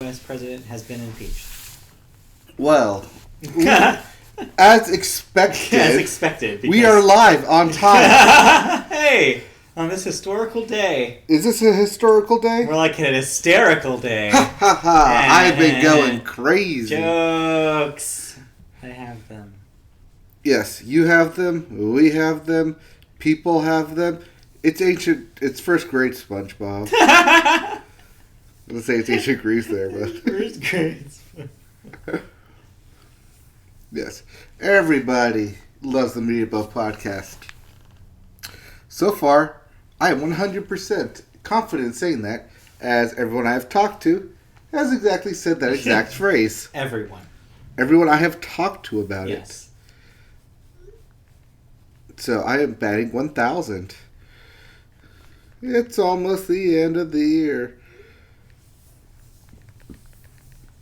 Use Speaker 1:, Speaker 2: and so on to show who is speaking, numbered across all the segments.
Speaker 1: vice president has been impeached.
Speaker 2: Well, as expected.
Speaker 1: As expected.
Speaker 2: We are live on time.
Speaker 1: Hey, on this historical day.
Speaker 2: Is this a historical day?
Speaker 1: More like an hysterical day.
Speaker 2: Ha ha ha! I've been going crazy.
Speaker 1: Jokes. I have them.
Speaker 2: Yes, you have them. We have them. People have them. It's ancient. It's first grade SpongeBob. Let's say it's ancient Greece there, but
Speaker 1: First grade.
Speaker 2: yes, everybody loves the Media Boat podcast. So far, I am 100% confident in saying that, as everyone I have talked to has exactly said that exact phrase.
Speaker 1: Everyone.
Speaker 2: Everyone I have talked to about
Speaker 1: Yes.
Speaker 2: it. So I am batting 1,000. It's almost the end of the year.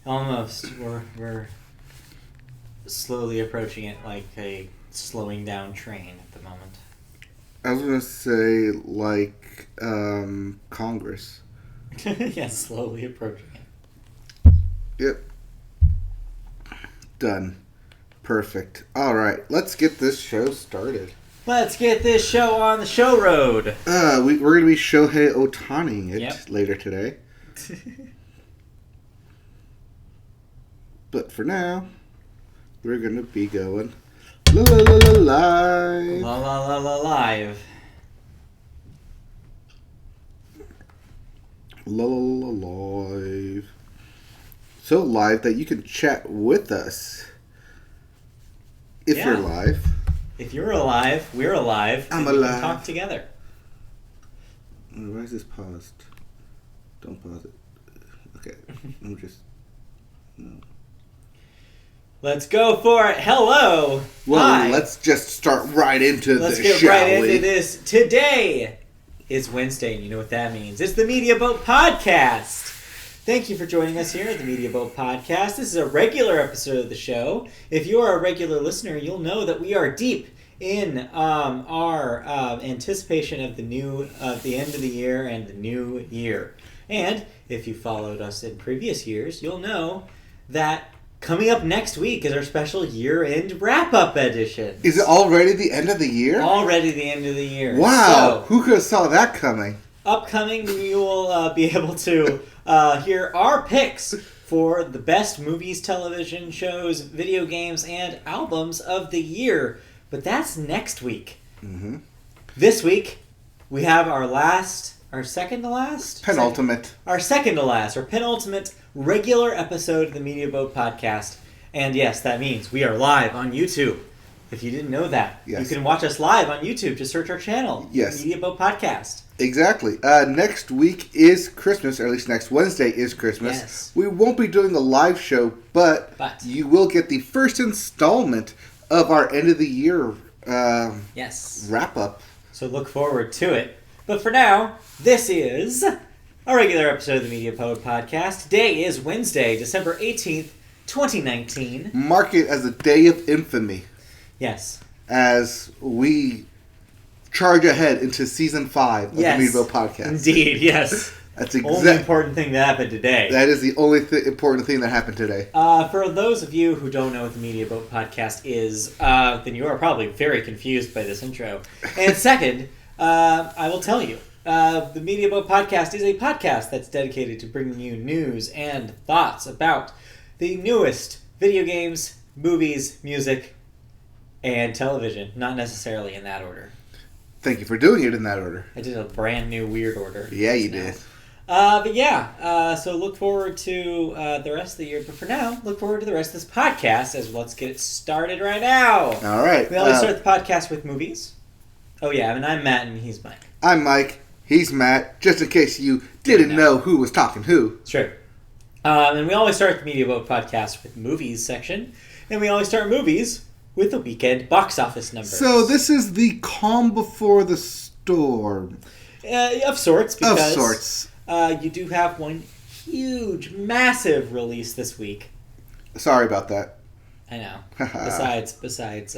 Speaker 1: Almost. We're slowly approaching it like a slowing down train at the moment.
Speaker 2: I was going to say, like, Congress.
Speaker 1: Yes, slowly approaching it.
Speaker 2: Yep. Done. Perfect. All right, let's get this show started.
Speaker 1: Let's get this show on the show road.
Speaker 2: We're going to be Shohei Ohtaniing it later today. But for now, we're going to be going live.
Speaker 1: La la la la live.
Speaker 2: Live. So live that you can chat with us. If you're live.
Speaker 1: If you're alive, we're alive.
Speaker 2: I'm
Speaker 1: and we
Speaker 2: alive.
Speaker 1: can talk together.
Speaker 2: Why is this paused? Don't pause it. Okay. I'm just... No.
Speaker 1: Let's go for it. Hello.
Speaker 2: Well,
Speaker 1: Hi.
Speaker 2: let's just start right into
Speaker 1: Let's
Speaker 2: this,
Speaker 1: get right
Speaker 2: shall we?
Speaker 1: into this. Today is Wednesday, and you know what that means. It's the Media Boat Podcast. Thank you for joining us here at the Media Boat Podcast. This is a regular episode of the show. If you are a regular listener, you'll know that we are deep in our anticipation of the end of the year and the new year. And if you followed us in previous years, you'll know that coming up next week is our special year-end wrap-up edition.
Speaker 2: Is it already the end of the year?
Speaker 1: Already the end of the year.
Speaker 2: Wow!
Speaker 1: So,
Speaker 2: Who could have saw that coming?
Speaker 1: upcoming, you will be able to hear our picks for the best movies, television shows, video games, and albums of the year. But that's next week.
Speaker 2: Mm-hmm.
Speaker 1: This week, we have our second to last?
Speaker 2: Penultimate.
Speaker 1: Our second to last, our penultimate regular episode of the Media Boat Podcast. And yes, that means we are live on YouTube. If you didn't know that,
Speaker 2: Yes.
Speaker 1: you can watch us live on YouTube. Just search our channel,
Speaker 2: Yes.
Speaker 1: Media Boat Podcast.
Speaker 2: Exactly. Next week is Christmas, or at least next Wednesday is Christmas.
Speaker 1: Yes.
Speaker 2: We won't be doing the live show, but you will get the first installment of our end of the year
Speaker 1: Yes.
Speaker 2: wrap up.
Speaker 1: So look forward to it. But for now, this is a regular episode of the Media Boat Podcast. Today is Wednesday, December 18th, 2019.
Speaker 2: Mark it as a day of infamy
Speaker 1: Yes.
Speaker 2: as we charge ahead into season 5 of the Media Boat Podcast.
Speaker 1: Indeed, yes.
Speaker 2: That's
Speaker 1: Only important thing that happened today.
Speaker 2: That is the only important thing that happened today.
Speaker 1: For those of you who don't know what the Media Boat Podcast is, then you are probably very confused by this intro. And second, I will tell you, the Media Boat Podcast is a podcast that's dedicated to bringing you news and thoughts about the newest video games, movies, music, and television. Not necessarily in that order.
Speaker 2: Thank you for doing it in that order.
Speaker 1: I did a brand new weird order.
Speaker 2: Yeah, you did.
Speaker 1: But yeah, so look forward to the rest of the year. But for now, look forward to the rest of this podcast as let's get it started right now.
Speaker 2: All right.
Speaker 1: We always start the podcast with movies. Oh yeah, and I'm Matt and he's Mike.
Speaker 2: I'm Mike. He's Matt. Just in case you didn't know who was talking who.
Speaker 1: Sure. And we always start the Media Boat Podcast with movies section. And we always start movies with the weekend box office numbers.
Speaker 2: So this is the calm before the storm.
Speaker 1: Of sorts. Because,
Speaker 2: of sorts.
Speaker 1: You do have one huge, massive release this week.
Speaker 2: Sorry about that.
Speaker 1: I know. Besides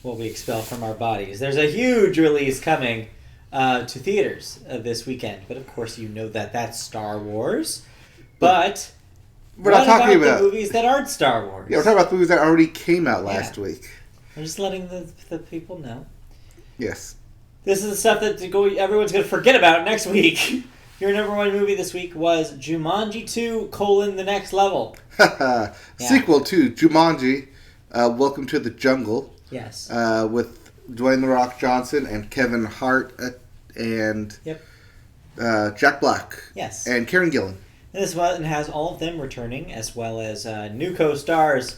Speaker 1: what we expel from our bodies. There's a huge release coming to theaters this weekend. But of course you know that that's Star Wars. But
Speaker 2: We're not talking about
Speaker 1: the movies that aren't Star Wars.
Speaker 2: Yeah, we're talking about the movies that already came out last week.
Speaker 1: I'm just letting the people know.
Speaker 2: Yes.
Speaker 1: This is the stuff that everyone's going to forget about next week. Your number one movie this week was Jumanji 2: The Next Level.
Speaker 2: Sequel to Jumanji, Welcome to the Jungle.
Speaker 1: Yes.
Speaker 2: With Dwayne The Rock Johnson and Kevin Hart and Jack Black.
Speaker 1: Yes.
Speaker 2: And Karen Gillan.
Speaker 1: And this one has all of them returning, as well as new co-stars,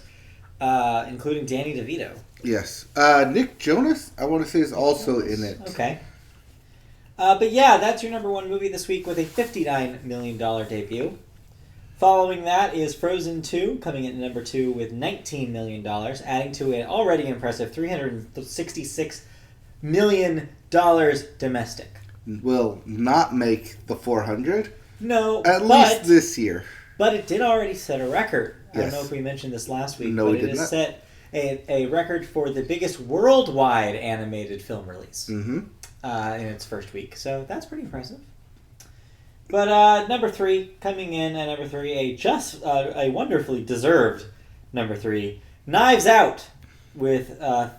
Speaker 1: including Danny DeVito.
Speaker 2: Yes. Nick Jonas, I want to say, is also in it.
Speaker 1: Okay. But yeah, that's your number one movie this week with a $59 million debut. Following that is Frozen 2, coming in at number 2 with $19 million, adding to an already impressive $366 million domestic.
Speaker 2: Will not make the 400.
Speaker 1: No,
Speaker 2: At least this year.
Speaker 1: But it did already set a record.
Speaker 2: Yes.
Speaker 1: I don't know if we mentioned this last week,
Speaker 2: No,
Speaker 1: but
Speaker 2: we
Speaker 1: it
Speaker 2: did
Speaker 1: has
Speaker 2: not.
Speaker 1: set a record for the biggest worldwide animated film release in its first week. So that's pretty impressive. But number 3, coming in at number 3, a wonderfully deserved number 3, Knives Out, with $9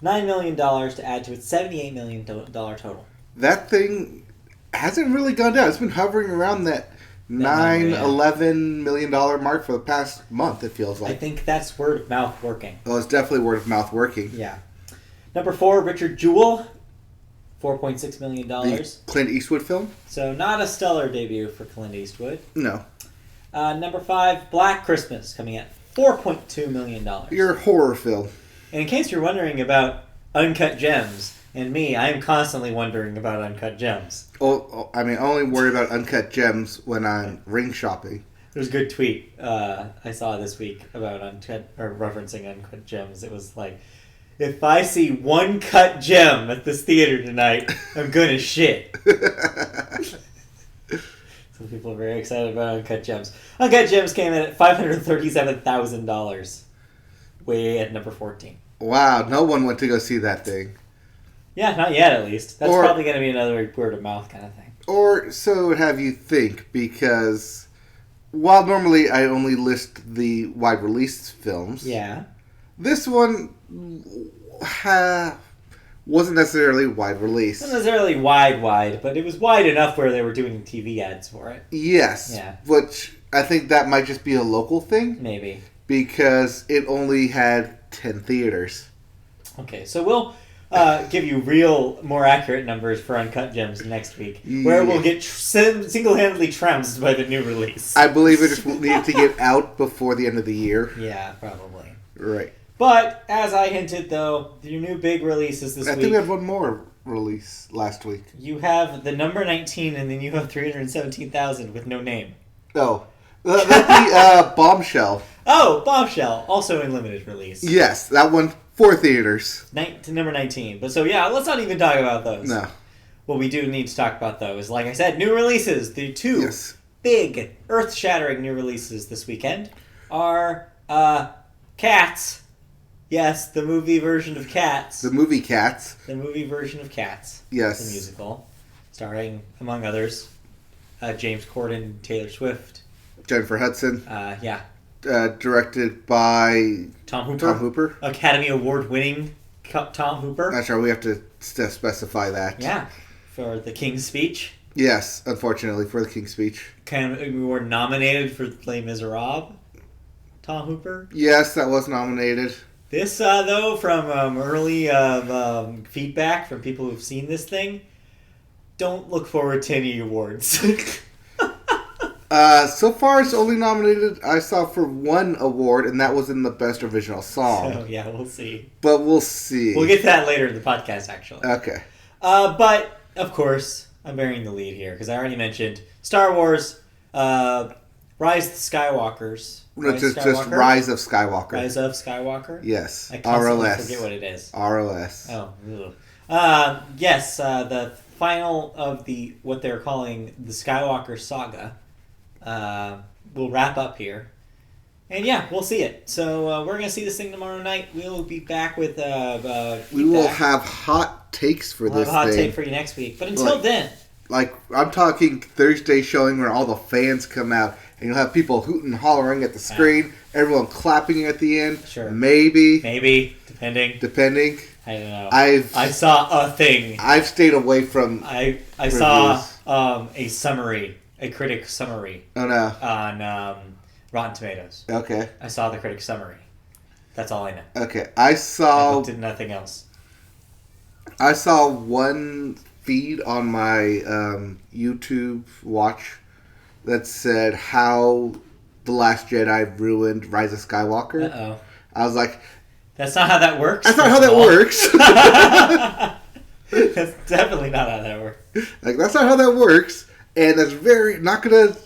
Speaker 1: million to add to its $78 million total.
Speaker 2: That thing hasn't really gone down. It's been hovering around that $11 million mark for the past month, it feels like.
Speaker 1: I think that's word of mouth working.
Speaker 2: Oh, it's definitely word of mouth working.
Speaker 1: Yeah. Number 4, Richard Jewell, $4.6 million.
Speaker 2: The Clint Eastwood film?
Speaker 1: So not a stellar debut for Clint Eastwood.
Speaker 2: No.
Speaker 1: Number 5, Black Christmas, coming at $4.2 million.
Speaker 2: Your horror film.
Speaker 1: And in case you're wondering about Uncut Gems, and me, I am constantly wondering about Uncut Gems.
Speaker 2: I only worry about Uncut Gems when I'm ring shopping.
Speaker 1: There's a good tweet I saw this week about referencing Uncut Gems. It was like, if I see one cut gem at this theater tonight, I'm gonna shit. Some people are very excited about Uncut Gems. Uncut Gems came in at $537,000. Way at number 14.
Speaker 2: Wow, no one went to go see that thing.
Speaker 1: Yeah, not yet at least. That's probably going to be another word of mouth kind of thing.
Speaker 2: Or so would have you think, because while normally I only list the wide release films, this one wasn't necessarily wide release.
Speaker 1: Not necessarily wide, but it was wide enough where they were doing TV ads for it.
Speaker 2: Yes, which I think that might just be a local thing.
Speaker 1: Maybe.
Speaker 2: Because it only had 10 theaters.
Speaker 1: Okay, so we'll give you more accurate numbers for Uncut Gems next week, where we'll get single-handedly trounced by the new release.
Speaker 2: I believe it just needed to get out before the end of the year.
Speaker 1: Yeah, probably.
Speaker 2: Right.
Speaker 1: But, as I hinted, though, your new big releases this week...
Speaker 2: I think we had one more release last week.
Speaker 1: You have the number 19, and then you have 317,000 with no name.
Speaker 2: Oh. That's the Bombshell.
Speaker 1: Oh, Bombshell, also in limited release.
Speaker 2: Yes, that one, 4 theaters.
Speaker 1: To number 19. But so, yeah, let's not even talk about those.
Speaker 2: No.
Speaker 1: What we do need to talk about, though, is, like I said, new releases. The 2 big, earth-shattering new releases this weekend are Cats. Yes, the movie version of Cats.
Speaker 2: The movie Cats.
Speaker 1: The movie version of Cats.
Speaker 2: Yes.
Speaker 1: The musical. Starring, among others, James Corden, Taylor Swift.
Speaker 2: Jennifer Hudson.
Speaker 1: Directed
Speaker 2: by
Speaker 1: Tom
Speaker 2: Hooper.
Speaker 1: Academy Award-winning Tom Hooper.
Speaker 2: Not sure we have to specify that.
Speaker 1: Yeah, for The King's Speech.
Speaker 2: Yes, unfortunately, for The King's Speech.
Speaker 1: We were nominated for Les Miserables. Tom Hooper.
Speaker 2: Yes, that was nominated.
Speaker 1: This, though, from early feedback from people who've seen this thing, don't look forward to any awards.
Speaker 2: So far, it's only nominated, I saw, for 1 award, and that was in the Best Original Song.
Speaker 1: So, yeah, we'll see.
Speaker 2: But we'll see.
Speaker 1: We'll get to that later in the podcast, actually.
Speaker 2: Okay.
Speaker 1: But, of course, I'm bearing the lead here, because I already mentioned Star Wars, Rise of the Skywalkers.
Speaker 2: Just Rise of Skywalker.
Speaker 1: Rise of Skywalker?
Speaker 2: Yes.
Speaker 1: I constantly
Speaker 2: ROS.
Speaker 1: forget what it is.
Speaker 2: ROS.
Speaker 1: Oh, yes, the final of what they're calling the Skywalker Saga will wrap up here. And yeah, we'll see it. So we're going to see this thing tomorrow night. We'll be back with
Speaker 2: we will have hot takes for this thing.
Speaker 1: We'll have a hot take for you next week. But until then,
Speaker 2: Like, I'm talking Thursday showing where all the fans come out, and you'll have people hooting and hollering at the screen, everyone clapping at the end.
Speaker 1: Sure.
Speaker 2: Maybe,
Speaker 1: depending. I don't know.
Speaker 2: I
Speaker 1: saw a thing.
Speaker 2: I've stayed away from.
Speaker 1: I saw a summary, a critic summary.
Speaker 2: Oh no.
Speaker 1: On Rotten Tomatoes.
Speaker 2: Okay.
Speaker 1: I saw the critic summary. That's all I know.
Speaker 2: Okay, I
Speaker 1: did nothing else.
Speaker 2: I saw one feed on my YouTube watch that said how The Last Jedi ruined Rise of Skywalker.
Speaker 1: Uh-oh.
Speaker 2: I was like,
Speaker 1: that's not how that works.
Speaker 2: That's not how that works.
Speaker 1: That's definitely not how that works.
Speaker 2: Like, that's not how that works, and that's not gonna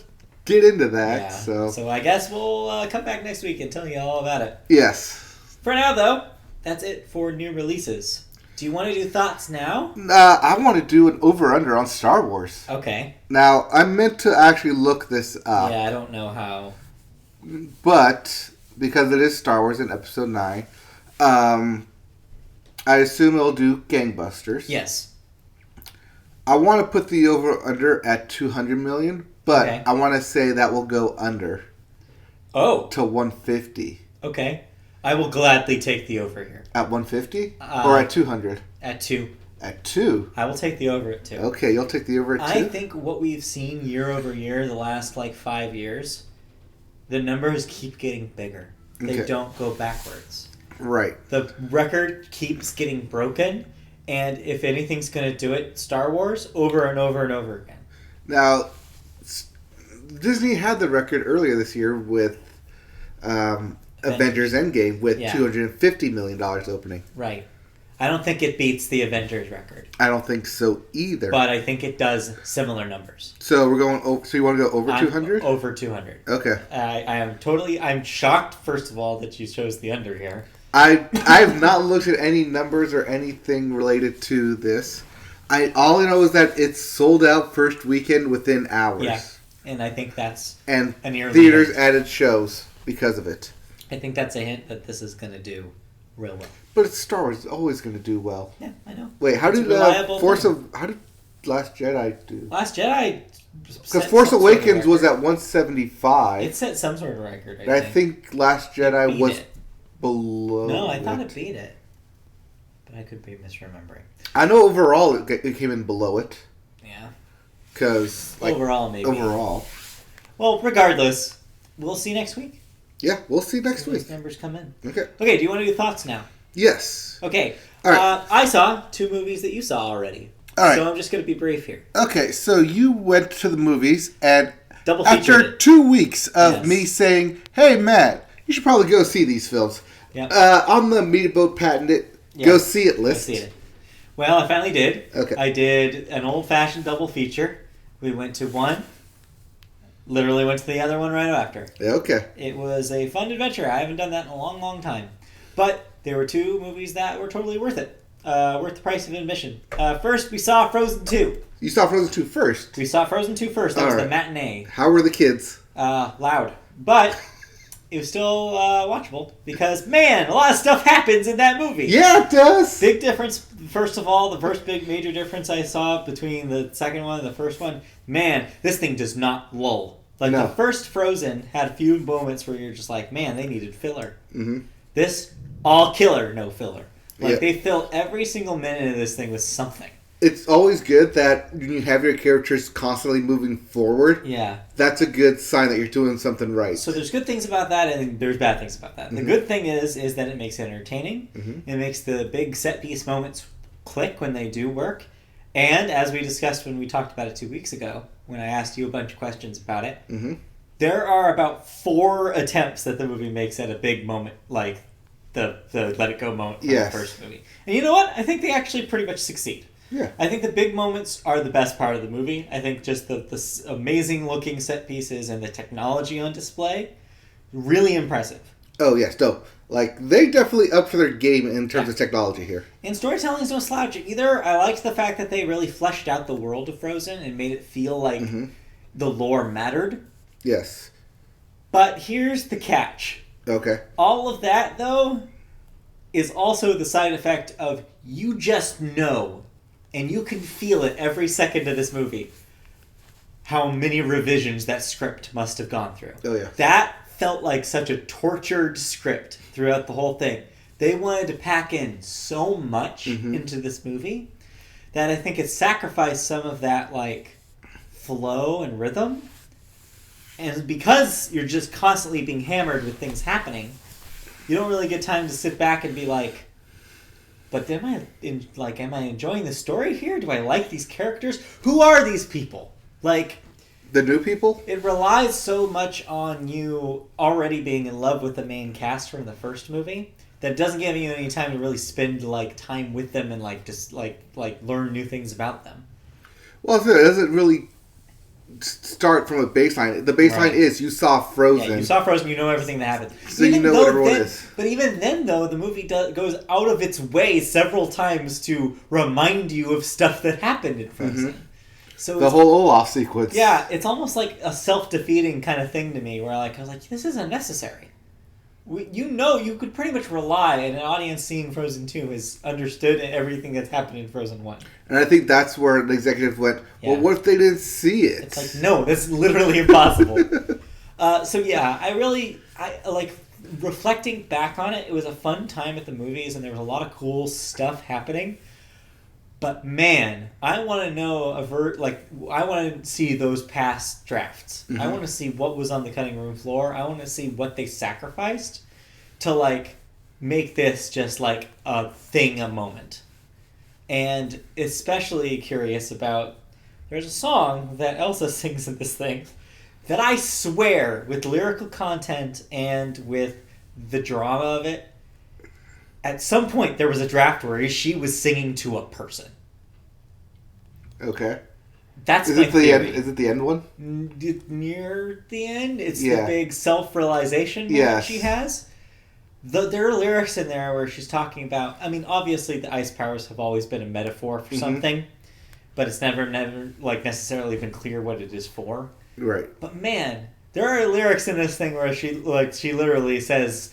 Speaker 2: get into that.
Speaker 1: Yeah. So I guess we'll come back next week and tell you all about it.
Speaker 2: Yes.
Speaker 1: For now, though, that's it for new releases. Do you want to do thoughts now?
Speaker 2: I want to do an over-under on Star Wars.
Speaker 1: Okay.
Speaker 2: Now, I meant to actually look this up.
Speaker 1: Yeah, I don't know how.
Speaker 2: But, because it is Star Wars in Episode 9, I assume it'll do gangbusters.
Speaker 1: Yes.
Speaker 2: I want to put the over-under at 200 million, but
Speaker 1: okay.
Speaker 2: I want to say that will go under.
Speaker 1: Oh.
Speaker 2: To 150.
Speaker 1: Okay. I will gladly take the over here.
Speaker 2: At 150? Or at 200?
Speaker 1: At 2.
Speaker 2: At 2?
Speaker 1: I will take the over at 2.
Speaker 2: Okay, you'll take the over at 2?
Speaker 1: I think what we've seen year over year the last 5 years, the numbers keep getting bigger. They don't go backwards.
Speaker 2: Right.
Speaker 1: The record keeps getting broken, and if anything's going to do it, Star Wars, over and over and over again.
Speaker 2: Now, Disney had the record earlier this year with Avengers Endgame with $250 million opening.
Speaker 1: Right. I don't think it beats the Avengers record.
Speaker 2: I don't think so either.
Speaker 1: But I think it does similar numbers.
Speaker 2: So we're going. So you want to go over 200?
Speaker 1: Over 200.
Speaker 2: Okay.
Speaker 1: I'm shocked. First of all, that you chose the under here.
Speaker 2: I've not looked at any numbers or anything related to this. All I know is that it's sold out first weekend within hours.
Speaker 1: Yeah, and I think that's
Speaker 2: and theaters
Speaker 1: hint. Added
Speaker 2: shows because of it.
Speaker 1: I think that's a hint that this is going to do real well.
Speaker 2: But it's Star Wars. It's always going to do well.
Speaker 1: Yeah, I know.
Speaker 2: Wait, how did how did Last Jedi do?
Speaker 1: Last Jedi.
Speaker 2: Because Force Awakens was at 175.
Speaker 1: It set some sort of record.
Speaker 2: I think Last Jedi was below.
Speaker 1: No, I thought it beat it, but I could be misremembering.
Speaker 2: I know overall it came in below it.
Speaker 1: Yeah.
Speaker 2: Because
Speaker 1: overall, maybe.
Speaker 2: Overall.
Speaker 1: Well, regardless, we'll see next week.
Speaker 2: Yeah, we'll see next week.
Speaker 1: Those numbers come in.
Speaker 2: Okay.
Speaker 1: Okay, do you want to do thoughts now?
Speaker 2: Yes.
Speaker 1: Okay.
Speaker 2: All right.
Speaker 1: I saw 2 movies that you saw already.
Speaker 2: All right.
Speaker 1: So I'm just going to be brief here.
Speaker 2: Okay, so you went to the movies, and
Speaker 1: after
Speaker 2: 2 weeks of me saying, hey, Matt, you should probably go see these films.
Speaker 1: Yep.
Speaker 2: On the Media Boat Patented Go See It list.
Speaker 1: Go see it. Well, I finally did.
Speaker 2: Okay.
Speaker 1: I did an old-fashioned double feature. We went to one. Literally went to the other one right after.
Speaker 2: Okay.
Speaker 1: It was a fun adventure. I haven't done that in a long, long time. But there were 2 movies that were totally worth it. Worth the price of admission. First, we saw Frozen 2.
Speaker 2: You saw Frozen 2 first?
Speaker 1: We saw Frozen 2 first. That was the matinee.
Speaker 2: How were the kids?
Speaker 1: Loud. But it was still watchable because, man, a lot of stuff happens in that movie.
Speaker 2: Yeah, it does.
Speaker 1: Big difference. First of all, the first big major difference I saw between the second one and the first one, man, this thing does not lull. The first Frozen had a few moments where you're just like, man, they needed filler.
Speaker 2: Mm-hmm.
Speaker 1: This, all killer, no filler. They fill every single minute of this thing with something.
Speaker 2: It's always good that when you have your characters constantly moving forward.
Speaker 1: Yeah.
Speaker 2: That's a good sign that you're doing something right.
Speaker 1: So there's good things about that, and there's bad things about that. Mm-hmm. The good thing is that it makes it entertaining. Mm-hmm. It makes the big set piece moments click when they do work. And as we discussed when we talked about it 2 weeks ago, when I asked you a bunch of questions about it,
Speaker 2: mm-hmm.
Speaker 1: there are about 4 attempts that the movie makes at a big moment, like the Let It Go moment from the first movie. And you know what? I think they actually pretty much succeed.
Speaker 2: Yeah.
Speaker 1: I think the big moments are the best part of the movie. I think just the amazing looking set pieces and the technology on display, really impressive.
Speaker 2: Oh, yes, dope. They definitely up for their game in terms of technology here.
Speaker 1: And storytelling is no slouch either. I liked the fact that they really fleshed out the world of Frozen and made it feel like the lore mattered.
Speaker 2: Yes.
Speaker 1: But here's the catch.
Speaker 2: Okay.
Speaker 1: All of that, though, is also the side effect of you just know and you can feel it every second of this movie, how many revisions that script must have gone through.
Speaker 2: Oh, yeah.
Speaker 1: That felt like such a tortured script throughout the whole thing. They wanted to pack in so much into this movie that I think it sacrificed some of that, like, flow and rhythm. And because you're just constantly being hammered with things happening, you don't really get time to sit back and be like, but am I enjoying the story here? Do I like these characters? Who are these people? Like,
Speaker 2: the new people?
Speaker 1: It relies so much on you already being in love with the main cast from the first movie that it doesn't give you any time to really spend, like, time with them and, like, just, like learn new things about them.
Speaker 2: Well, it doesn't really start from a baseline. The baseline is you saw Frozen.
Speaker 1: Yeah, you saw Frozen, you know everything that happened.
Speaker 2: So you know what everyone is.
Speaker 1: But even then, though, the movie goes out of its way several times to remind you of stuff that happened in Frozen. So
Speaker 2: the whole Olaf sequence.
Speaker 1: Yeah, it's almost like a self-defeating kind of thing to me, where I was like, this isn't necessary. You could pretty much rely, and an audience seeing Frozen 2 has understood everything that's happened in Frozen 1.
Speaker 2: And I think that's where the executive went, well, what if they didn't see it?
Speaker 1: It's like, no, that's literally impossible. So yeah, I like, reflecting back on it, it was a fun time at the movies, and there was a lot of cool stuff happening. But man, I want to know I want to see those past drafts. I want to see what was on the cutting room floor. I want to see what they sacrificed to, like, make this just like a moment. And especially curious about, there's a song that Elsa sings in this thing that I swear, with lyrical content and with the drama of it, at some point there was a draft where she was singing to a person.
Speaker 2: Okay.
Speaker 1: That's
Speaker 2: is
Speaker 1: my
Speaker 2: it the
Speaker 1: theory.
Speaker 2: end? Is it the end one?
Speaker 1: Near the end, it's the big self-realization moment she has. There are lyrics in there where she's talking about. I mean, obviously the ice powers have always been a metaphor for something, but it's never like necessarily been clear what it is for.
Speaker 2: Right.
Speaker 1: But man, there are lyrics in this thing where she literally says,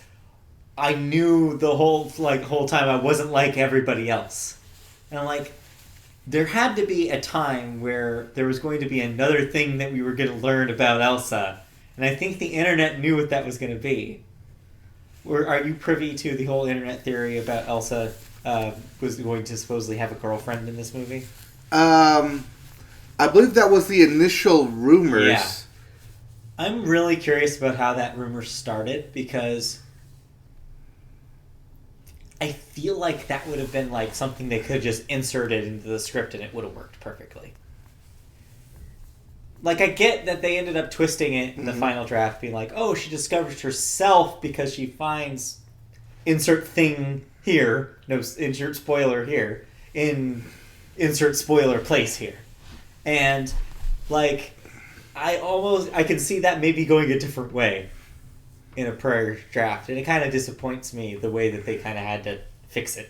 Speaker 1: I knew the whole time I wasn't like everybody else. And I'm like, there had to be a time where there was going to be another thing that we were going to learn about Elsa. And I think the internet knew what that was going to be. Or are you privy to the whole internet theory about Elsa was going to supposedly have a girlfriend in this movie?
Speaker 2: I believe that was the initial rumors.
Speaker 1: Yeah. I'm really curious about how that rumor started, because I feel like that would have been like something they could have just inserted into the script and it would have worked perfectly. Like, I get that they ended up twisting it in the final draft, being like, oh, she discovers herself because she finds insert thing here, no, insert spoiler here, in insert spoiler place here. And, like, I can see that maybe going a different way in a prior draft, and it kind of disappoints me the way that they kind of had to fix it.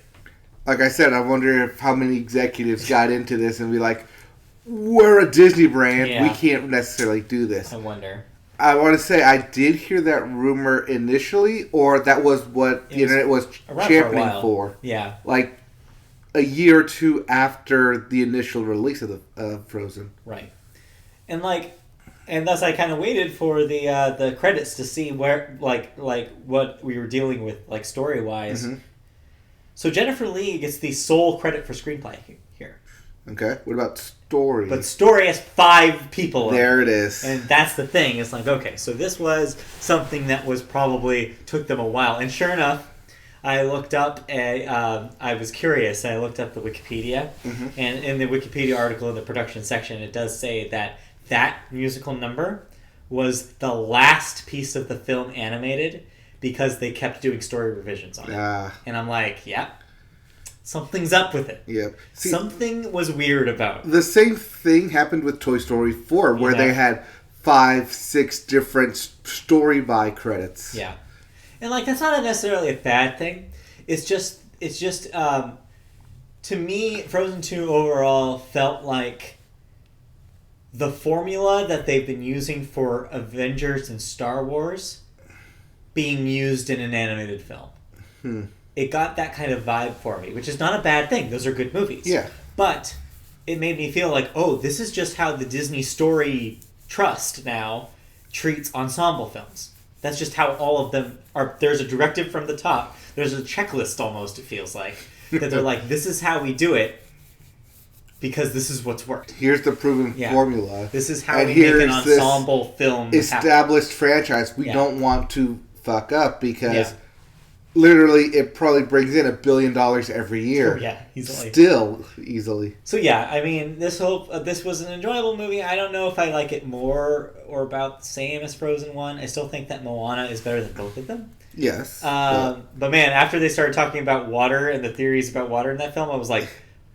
Speaker 2: Like I said, I wonder if how many executives got into this and be like, we're a Disney brand, we can't necessarily do this.
Speaker 1: I wonder.
Speaker 2: I want to say I did hear that rumor initially, or that was what the internet was championing for.
Speaker 1: Yeah.
Speaker 2: Like a year or two after the initial release of the Frozen.
Speaker 1: Right. And thus I kind of waited for the credits to see where like what we were dealing with, like, story wise. So Jennifer Lee gets the sole credit for screenplay here.
Speaker 2: Okay. What about story?
Speaker 1: But story has 5 people.
Speaker 2: There it is.
Speaker 1: And that's the thing. It's like, okay, so this was something that was probably took them a while. And sure enough, I looked up. I was curious. I looked up the Wikipedia, and in the Wikipedia article in the production section, it does say that musical number was the last piece of the film animated because they kept doing story revisions on it. And I'm like, something's up with it.
Speaker 2: Yep. See,
Speaker 1: something was weird about it.
Speaker 2: The same thing happened with Toy Story 4, where they had 5-6 different story by credits.
Speaker 1: Yeah. And, like, that's not necessarily a bad thing. It's just to me, Frozen 2 overall felt like the formula that they've been using for Avengers and Star Wars being used in an animated film. It got that kind of vibe for me, which is not a bad thing. Those are good movies.
Speaker 2: Yeah.
Speaker 1: But it made me feel like, oh, this is just how the Disney Story Trust now treats ensemble films. That's just how all of them are. There's a directive from the top. There's a checklist almost, it feels like. That they're like, this is how we do it because this is what's worked.
Speaker 2: Here's the proven formula.
Speaker 1: This is how we make an ensemble film
Speaker 2: established franchise we don't want to fuck up because literally it probably brings in $1 billion every year.
Speaker 1: Oh, yeah, easily.
Speaker 2: Still easily.
Speaker 1: So yeah, I mean, this was an enjoyable movie. I don't know if I like it more or about the same as Frozen 1. I still think that Moana is better than both of them.
Speaker 2: Yes.
Speaker 1: But man, after they started talking about water and the theories about water in that film, I was like,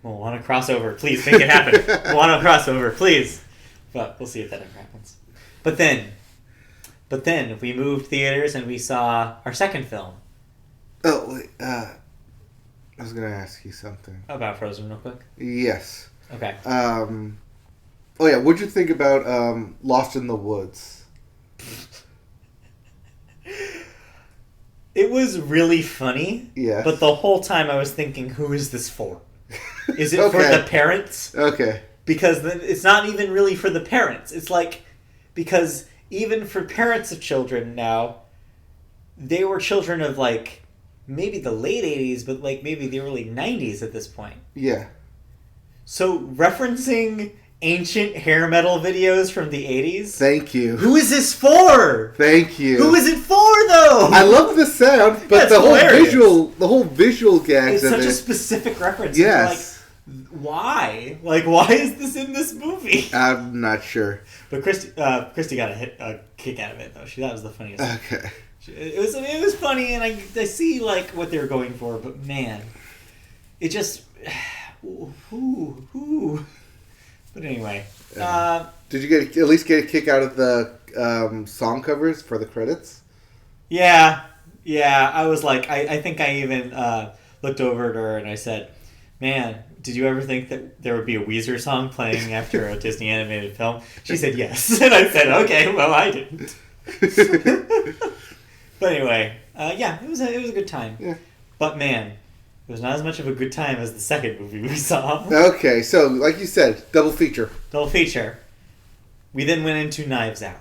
Speaker 1: Moana crossover, please make it happen. Moana crossover, please. But we'll see if that ever happens. But then we moved theaters and we saw our second film.
Speaker 2: Oh, wait, I was going to ask you something.
Speaker 1: About Frozen real quick?
Speaker 2: Yes.
Speaker 1: Okay.
Speaker 2: Oh yeah, what'd you think about Lost in the Woods?
Speaker 1: It was really funny.
Speaker 2: Yeah.
Speaker 1: But the whole time I was thinking, who is this for? Is it for the parents?
Speaker 2: Okay.
Speaker 1: Because it's not even really for the parents. It's like, because even for parents of children now, they were children of like, maybe the late 80s, but like maybe the early 90s at this point.
Speaker 2: Yeah.
Speaker 1: So referencing ancient hair metal videos from the 80s.
Speaker 2: Thank you.
Speaker 1: Who is this for?
Speaker 2: Thank you.
Speaker 1: Who is it for though?
Speaker 2: I love the sound, but the whole visual gags
Speaker 1: it's
Speaker 2: of
Speaker 1: such
Speaker 2: a
Speaker 1: specific reference.
Speaker 2: Yes.
Speaker 1: Like, why? Like, why is this in this movie?
Speaker 2: I'm not sure.
Speaker 1: But Christy got a kick out of it though. She thought it was the funniest.
Speaker 2: Okay.
Speaker 1: It was funny, and I see like what they were going for, but man, it just who. But anyway,
Speaker 2: did you at least get a kick out of the song covers for the credits?
Speaker 1: Yeah. I was like, I think I even looked over at her and I said, "Man, did you ever think that there would be a Weezer song playing after a Disney animated film?" She said yes, and I said, "Okay, well, I didn't." But anyway, it was a good time.
Speaker 2: Yeah.
Speaker 1: But man, it was not as much of a good time as the second movie we saw.
Speaker 2: Okay, so like you said, double feature.
Speaker 1: Double feature. We then went into Knives Out.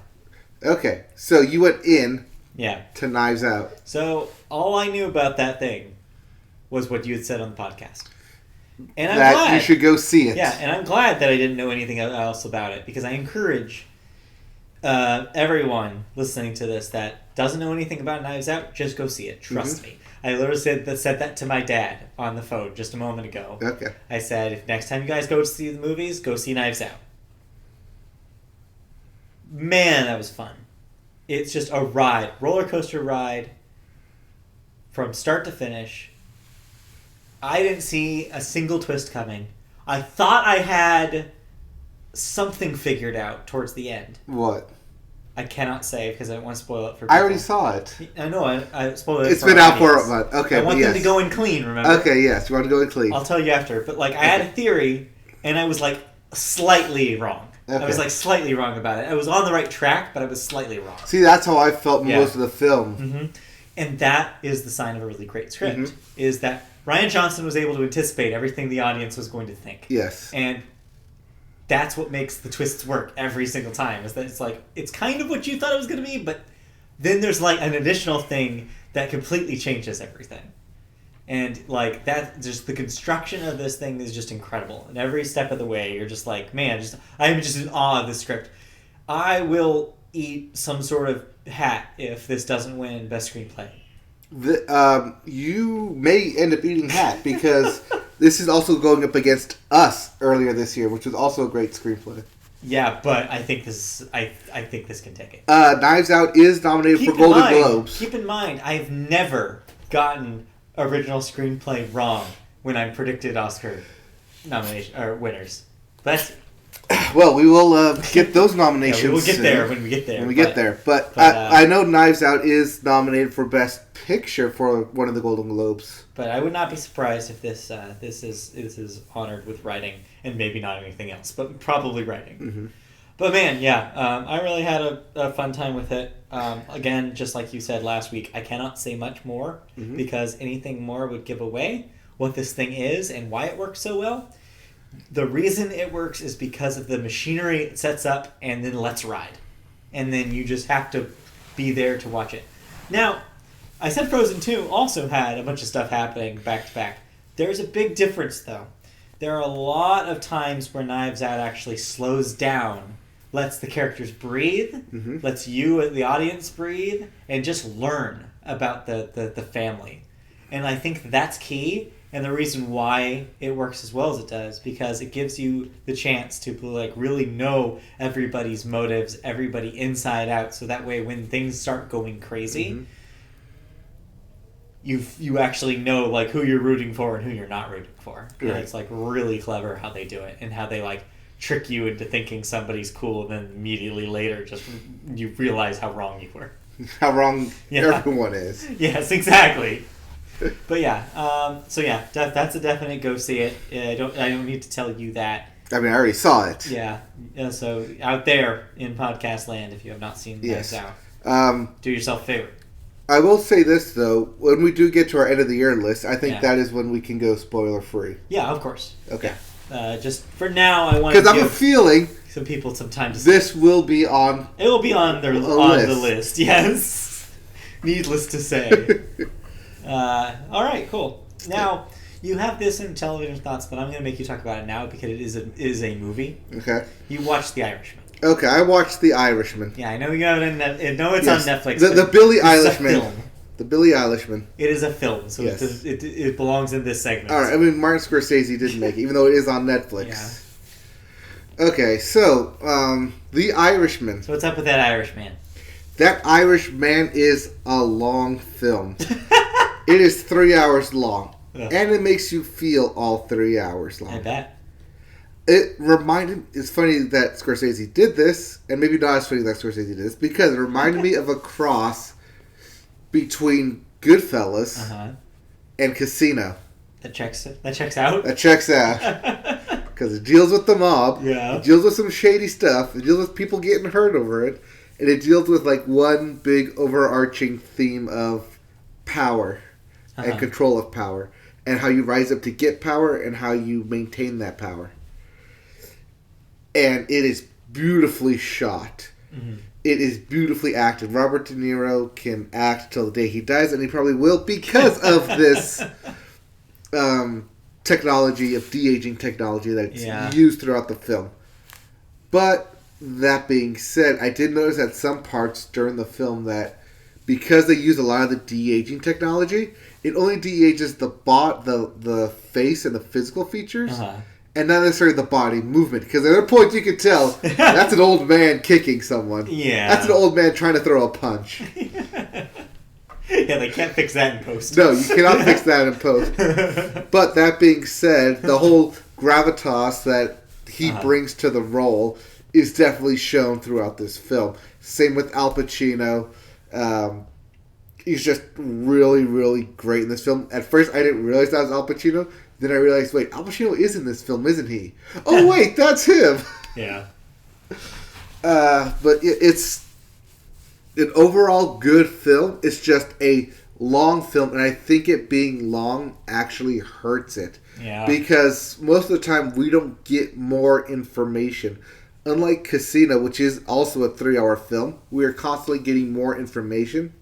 Speaker 2: Okay, so you went in
Speaker 1: Yeah.
Speaker 2: to Knives Out.
Speaker 1: So all I knew about that thing was what you had said on the podcast. And I'm
Speaker 2: that
Speaker 1: glad.
Speaker 2: You should go see it.
Speaker 1: Yeah, and I'm glad that I didn't know anything else about it, because I encourage everyone listening to this that doesn't know anything about Knives Out, just go see it. Trust me. I literally said that to my dad on the phone just a moment ago.
Speaker 2: Okay.
Speaker 1: I said, if next time you guys go to see the movies, go see Knives Out. Man, that was fun. It's just a ride, roller coaster ride, from start to finish. I didn't see a single twist coming. I thought I had something figured out towards the end.
Speaker 2: What?
Speaker 1: I cannot say because I don't want to spoil it for people.
Speaker 2: I already saw it.
Speaker 1: I know, I spoiled it.
Speaker 2: It's been out for a month. Okay,
Speaker 1: I want them to go in clean, remember?
Speaker 2: Okay, yes, you want to go in clean.
Speaker 1: I'll tell you after. But like, I had a theory, and I was like slightly wrong.
Speaker 2: Okay.
Speaker 1: I was like slightly wrong about it. I was on the right track, but I was slightly wrong.
Speaker 2: See, that's how I felt most of the film.
Speaker 1: Mm-hmm. And that is the sign of a really great script, is that Rian Johnson was able to anticipate everything the audience was going to think.
Speaker 2: Yes.
Speaker 1: And that's what makes the twists work every single time, is that it's like, it's kind of what you thought it was going to be, but then there's like an additional thing that completely changes everything. And like that, just the construction of this thing is just incredible. And every step of the way, you're just like, man, I'm just in awe of this script. I will eat some sort of hat if this doesn't win Best Screenplay.
Speaker 2: You may end up eating hat because this is also going up against Us earlier this year, which was also a great screenplay.
Speaker 1: Yeah, but I think this can take it.
Speaker 2: Knives Out is nominated for Golden Globes.
Speaker 1: Keep in mind, I've never gotten original screenplay wrong when I predicted Oscar nomination or winners. But
Speaker 2: well, we will get those nominations.
Speaker 1: Yeah, we will get there when we get there.
Speaker 2: Get there. But I know Knives Out is nominated for Best Picture for one of the Golden Globes.
Speaker 1: But I would not be surprised if this is honored with writing and maybe not anything else, but probably writing.
Speaker 2: Mm-hmm.
Speaker 1: But man, I really had a fun time with it. Again, just like you said last week, I cannot say much more because anything more would give away what this thing is and why it works so well. The reason it works is because of the machinery it sets up and then lets ride. And then you just have to be there to watch it. Now, I said Frozen 2 also had a bunch of stuff happening back to back. There's a big difference, though. There are a lot of times where Knives Out actually slows down, lets the characters breathe, lets you, the audience, breathe, and just learn about the family. And I think that's key. And the reason why it works as well as it does, because it gives you the chance to like really know everybody's motives, everybody inside out, so that way when things start going crazy, you actually know like who you're rooting for and who you're not rooting for. Right. And it's like really clever how they do it and how they like trick you into thinking somebody's cool, and then immediately later just you realize how wrong you were.
Speaker 2: How wrong everyone is. Yes,
Speaker 1: exactly. But yeah, so yeah, that's a definite go see it. I don't need to tell you that.
Speaker 2: I mean, I already saw it.
Speaker 1: Yeah. So out there in podcast land, if you have not seen Knives Out, do yourself a favor.
Speaker 2: I will say this though: when we do get to our end of the year list, I think that is when we can go spoiler free.
Speaker 1: Yeah, of course.
Speaker 2: Okay.
Speaker 1: Just for now, I want to give
Speaker 2: feeling
Speaker 1: some people some time to.
Speaker 2: This will be on.
Speaker 1: It will be on the list. Yes. Needless to say. All right, cool. Now, you have this in television thoughts, but I'm going to make you talk about it now because it is a movie.
Speaker 2: Okay.
Speaker 1: You watched The Irishman.
Speaker 2: Okay, I watched The Irishman.
Speaker 1: Yeah, I know you have it it's on Netflix.
Speaker 2: The Billie Eilishman. The Billie Eilishman.
Speaker 1: It is a film, so it belongs in this segment.
Speaker 2: All right, I mean, Martin Scorsese didn't make it, even though it is on Netflix. Yeah. Okay, so, The Irishman.
Speaker 1: So what's up with that Irishman?
Speaker 2: That Irishman is a long film. It is 3 hours long. Ugh. And it makes you feel all 3 hours long.
Speaker 1: I bet.
Speaker 2: It's funny that Scorsese did this, and maybe not as funny that Scorsese did this, because it reminded me of a cross between Goodfellas and Casino.
Speaker 1: That checks out?
Speaker 2: That checks out. Because it deals with the mob.
Speaker 1: Yeah.
Speaker 2: It deals with some shady stuff. It deals with people getting hurt over it. And it deals with like one big overarching theme of power and control of power. And how you rise up to get power and how you maintain that power. And it is beautifully shot. Mm-hmm. It is beautifully acted. Robert De Niro can act till the day he dies, and he probably will because of this technology of de-aging technology that's used throughout the film. But that being said, I did notice at some parts during the film that because they use a lot of the de-aging technology, it only de-ages the face and the physical features. And not necessarily the body movement. Because at other points you can tell that's an old man kicking someone.
Speaker 1: Yeah.
Speaker 2: That's an old man trying to throw a punch.
Speaker 1: Yeah, they can't fix that in post.
Speaker 2: No, you cannot fix that in post. But that being said, the whole gravitas that he brings to the role is definitely shown throughout this film. Same with Al Pacino. He's just really, really great in this film. At first, I didn't realize that was Al Pacino. Then I realized, wait, Al Pacino is in this film, isn't he? Oh, wait, that's him.
Speaker 1: Yeah.
Speaker 2: But it's an overall good film. It's just a long film, and I think it being long actually hurts it.
Speaker 1: Yeah.
Speaker 2: Because most of the time, we don't get more information. Unlike Casino, which is also a 3-hour film, we are constantly getting more information.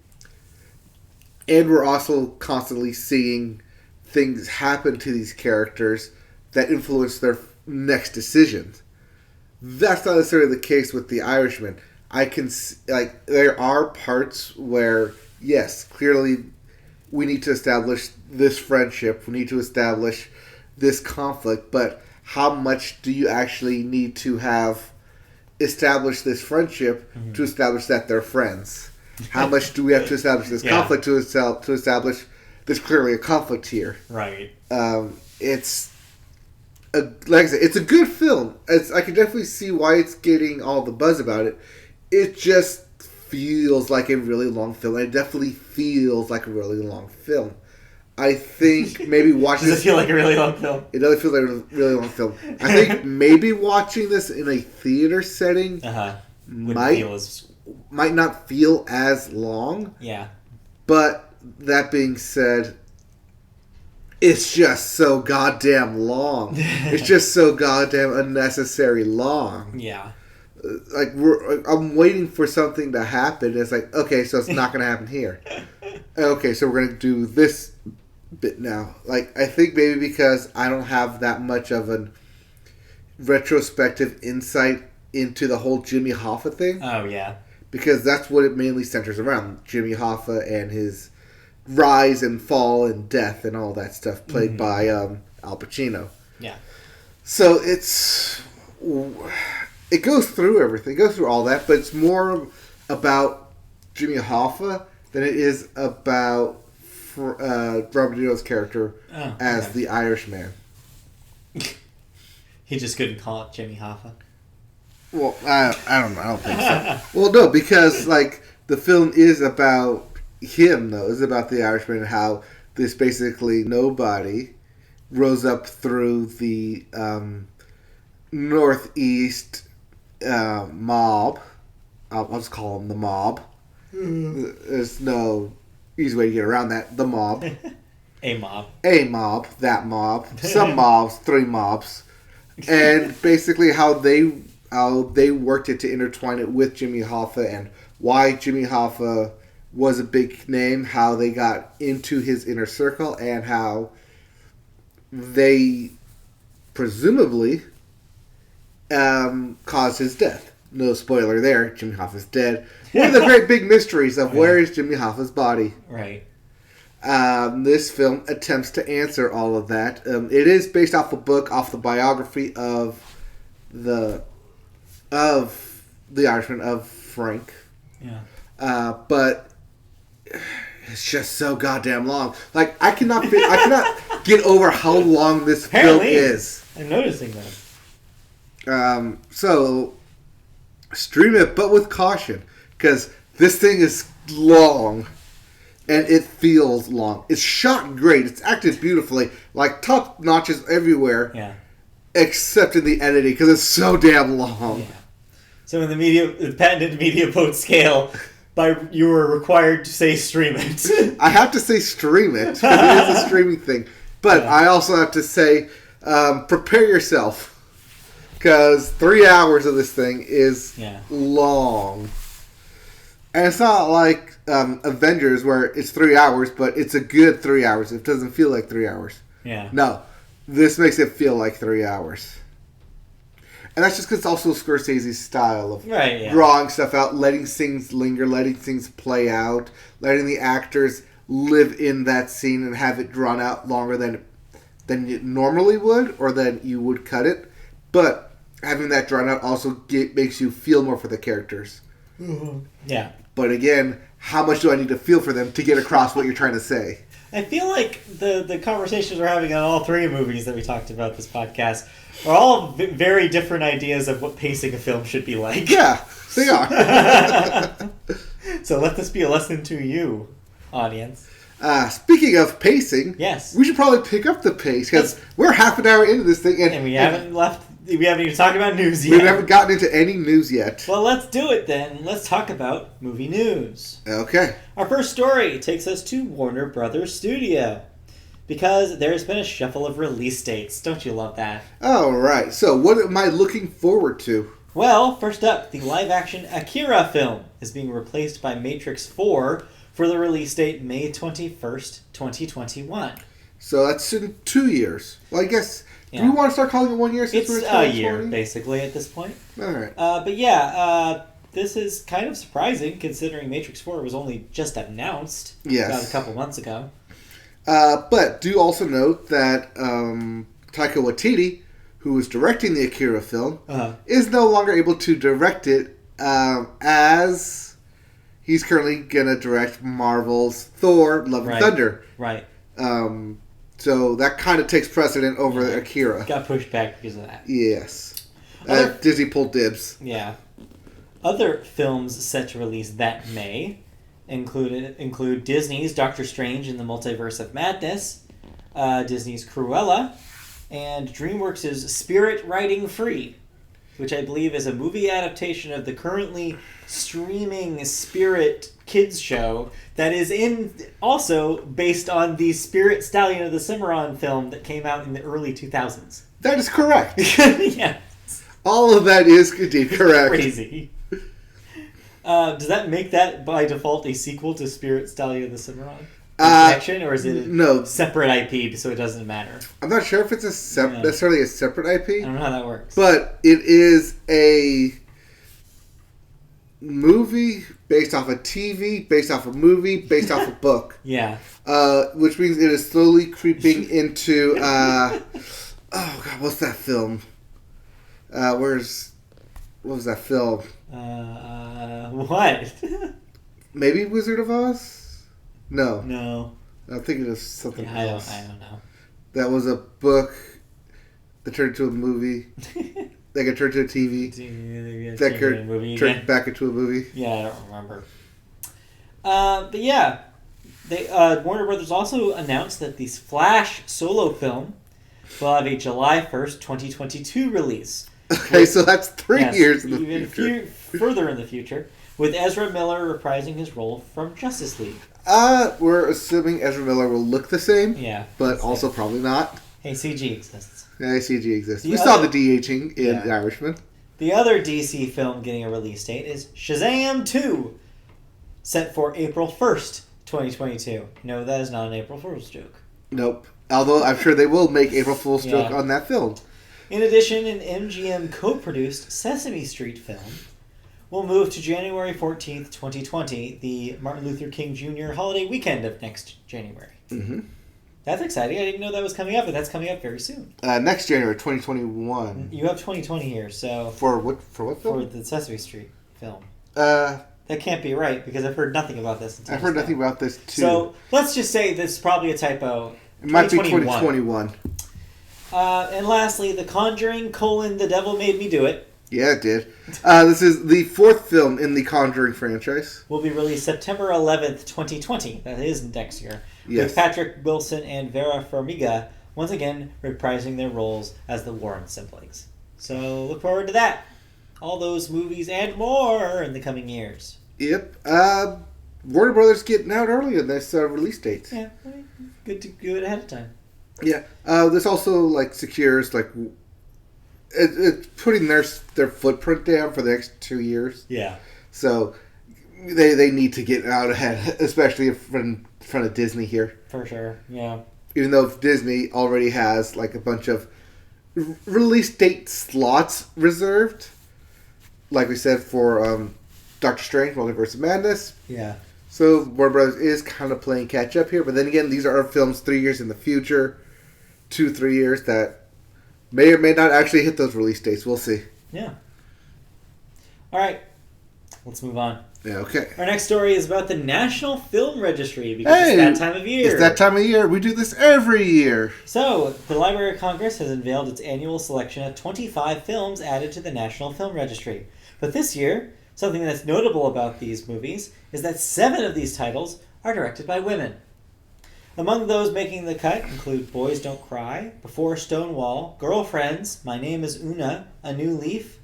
Speaker 2: And we're also constantly seeing things happen to these characters that influence their next decisions. That's not necessarily the case with The Irishman. There are parts where, yes, clearly we need to establish this friendship, we need to establish this conflict, but how much do you actually need to have established this friendship to establish that they're friends? How much do we have to establish this conflict to establish there's clearly a conflict here?
Speaker 1: Right.
Speaker 2: Like I said, it's a good film. I can definitely see why it's getting all the buzz about it. It just feels like a really long film. It definitely feels like a really long film. I think maybe watching
Speaker 1: Does it feel like a really long film?
Speaker 2: It does feel like a really long film. I think maybe watching this in a theater setting might not feel as long.
Speaker 1: Yeah.
Speaker 2: But that being said, it's just so goddamn long. It's just so goddamn unnecessary long.
Speaker 1: Yeah.
Speaker 2: Like I'm waiting for something to happen. It's like, okay, so it's not going to happen here. Okay, so we're going to do this bit now. Like, I think maybe because I don't have that much of an retrospective insight into the whole Jimmy Hoffa thing.
Speaker 1: Oh, yeah.
Speaker 2: Because that's what it mainly centers around. Jimmy Hoffa and his rise and fall and death and all that stuff played by Al Pacino.
Speaker 1: Yeah.
Speaker 2: So it goes through everything. It goes through all that, but it's more about Jimmy Hoffa than it is about Robert De Niro's character as the Irishman.
Speaker 1: He just couldn't call it Jimmy Hoffa.
Speaker 2: Well, I don't know. I don't think so. Well, no, because like the film is about him, though. It's about the Irishman and how this basically nobody rose up through the Northeast mob. I'll just call them the mob. There's no easy way to get around that. The mob.
Speaker 1: A mob.
Speaker 2: A mob. That mob. Some mobs. 3 mobs. And basically how they worked it to intertwine it with Jimmy Hoffa and why Jimmy Hoffa was a big name, how they got into his inner circle, and how they presumably caused his death. No spoiler there. Jimmy Hoffa's dead. One of the great big mysteries of where is Jimmy Hoffa's body.
Speaker 1: Right.
Speaker 2: This film attempts to answer all of that. It is based off a book, off the biography of the Irishman, of Frank.
Speaker 1: Yeah.
Speaker 2: But it's just so goddamn long. Like I cannot get over how long this film is.
Speaker 1: I'm noticing that.
Speaker 2: So stream it, but with caution, because this thing is long. And it feels long. It's shot great. It's acted beautifully. Like, top notches everywhere.
Speaker 1: Yeah. Except
Speaker 2: in the editing, because it's so damn long.
Speaker 1: Yeah. So in the patented media boat scale, you were required to say stream it.
Speaker 2: I have to say stream it, because it is a streaming thing. But I also have to say, prepare yourself. Because 3 hours of this thing is long. And it's not like Avengers where it's 3 hours, but it's a good 3 hours. It doesn't feel like 3 hours.
Speaker 1: Yeah.
Speaker 2: No. This makes it feel like 3 hours. And that's just because it's also Scorsese's style of drawing stuff out, letting things linger, letting things play out, letting the actors live in that scene and have it drawn out longer than you normally would, or than you would cut it. But having that drawn out also makes you feel more for the characters.
Speaker 1: Mm-hmm. Yeah.
Speaker 2: But again, how much do I need to feel for them to get across what you're trying to say?
Speaker 1: I feel like the conversations we're having on all 3 movies that we talked about this podcast are all very different ideas of what pacing a film should be like.
Speaker 2: Yeah, they are.
Speaker 1: So let this be a lesson to you, audience.
Speaker 2: Speaking of pacing,
Speaker 1: yes,
Speaker 2: we should probably pick up the pace, because we're half an hour into this thing.
Speaker 1: And we haven't even talked about news yet.
Speaker 2: We haven't gotten into any news yet.
Speaker 1: Well, let's do it then. Let's talk about movie news.
Speaker 2: Okay.
Speaker 1: Our first story takes us to Warner Brothers Studio, because there's been a shuffle of release dates. Don't you love that?
Speaker 2: All right. So what am I looking forward to?
Speaker 1: Well, first up, the live-action Akira film is being replaced by Matrix 4 for the release date May 21st, 2021.
Speaker 2: So that's in 2 years. Well, I guess... Do we want to start calling it 1 year since
Speaker 1: it's a year, basically, at this point.
Speaker 2: All right.
Speaker 1: But yeah, this is kind of surprising, considering Matrix 4 was only just announced about a couple months ago.
Speaker 2: But do also note that Taika Waititi, who is directing the Akira film, is no longer able to direct it, as he's currently going to direct Marvel's Thor, Love and Thunder.
Speaker 1: Right.
Speaker 2: So that kind of takes precedent over Akira.
Speaker 1: Got pushed back because of that.
Speaker 2: Yes. Disney pulled dibs.
Speaker 1: Yeah. Other films set to release that May include Disney's Doctor Strange in the Multiverse of Madness, Disney's Cruella, and DreamWorks' Spirit Riding Free. which I believe is a movie adaptation of the currently streaming Spirit kids show that is also based on the Spirit Stallion of the Cimarron film that came out in the early 2000s.
Speaker 2: That is correct.
Speaker 1: Yeah.
Speaker 2: All of that is indeed correct.
Speaker 1: Crazy. Does that make that by default a sequel to Spirit Stallion of the Cimarron? Connection, or is it
Speaker 2: no
Speaker 1: separate IP, so it doesn't matter?
Speaker 2: I'm not sure if it's necessarily a separate IP.
Speaker 1: I don't know how that works.
Speaker 2: But it is a movie based off a TV, based off a movie, based off a book.
Speaker 1: Yeah.
Speaker 2: Which means it is slowly creeping into... oh, God, what's that film? What was that film?
Speaker 1: What?
Speaker 2: Maybe Wizard of Oz? No.
Speaker 1: No.
Speaker 2: I'm thinking of something else.
Speaker 1: I don't know.
Speaker 2: That was a book that turned into a movie. That got turned into a TV. That turned back into a movie.
Speaker 1: Yeah, I don't remember. But yeah, Warner Brothers also announced that the Flash solo film will have a July 1st, 2022 release.
Speaker 2: Okay, so that's 3 years in the future.
Speaker 1: Further in the future, with Ezra Miller reprising his role from Justice League.
Speaker 2: We're assuming Ezra Miller will look the same.
Speaker 1: Yeah.
Speaker 2: But also probably not.
Speaker 1: Hey, CG exists.
Speaker 2: Yeah, CG exists. We saw the de-aging in The Irishman.
Speaker 1: The other DC film getting a release date is Shazam 2, set for April 1st, 2022. No, that is not an April Fool's joke.
Speaker 2: Nope. Although I'm sure they will make April Fool's joke on that film.
Speaker 1: In addition, an MGM co-produced Sesame Street film will move to January 14th, 2020, the Martin Luther King Jr. holiday weekend of next January.
Speaker 2: Mm-hmm.
Speaker 1: That's exciting. I didn't know that was coming up, but that's coming up very soon.
Speaker 2: Next January, 2021.
Speaker 1: You have 2020 here, so...
Speaker 2: For what film?
Speaker 1: For the Sesame Street film.
Speaker 2: That
Speaker 1: can't be right, because I've heard nothing about this.
Speaker 2: I've heard nothing about this, too.
Speaker 1: So, let's just say this is probably a typo.
Speaker 2: It might be 2021.
Speaker 1: And lastly, The Conjuring, The Devil Made Me Do It.
Speaker 2: Yeah, it did. This is the 4th film in the Conjuring franchise.
Speaker 1: Will be released September 11th, 2020. That is next year.
Speaker 2: Yes.
Speaker 1: With Patrick Wilson and Vera Farmiga once again reprising their roles as the Warren siblings. So look forward to that. All those movies and more in the coming years.
Speaker 2: Yep. Warner Brothers getting out early on this release date.
Speaker 1: Yeah, good to do it ahead of time.
Speaker 2: Yeah. This also secures it's putting their footprint down for the next 2 years.
Speaker 1: Yeah.
Speaker 2: So they need to get out ahead, especially in front of Disney here.
Speaker 1: For sure. Yeah.
Speaker 2: Even though Disney already has a bunch of release date slots reserved, like we said for Doctor Strange, Multiverse of Madness.
Speaker 1: Yeah.
Speaker 2: So Warner Brothers is kind of playing catch up here, but then again, these are films 3 years in the future, 2-3 years that may or may not actually hit those release dates. We'll see.
Speaker 1: Yeah. All right. Let's move on.
Speaker 2: Yeah, okay.
Speaker 1: Our next story is about the National Film Registry because it's that time of year.
Speaker 2: It's that time of year. We do this every year.
Speaker 1: So, the Library of Congress has unveiled its annual selection of 25 films added to the National Film Registry. But this year, something that's notable about these movies is that 7 of these titles are directed by women. Among those making the cut include Boys Don't Cry, Before Stonewall, Girlfriends, My Name is Una, A New Leaf,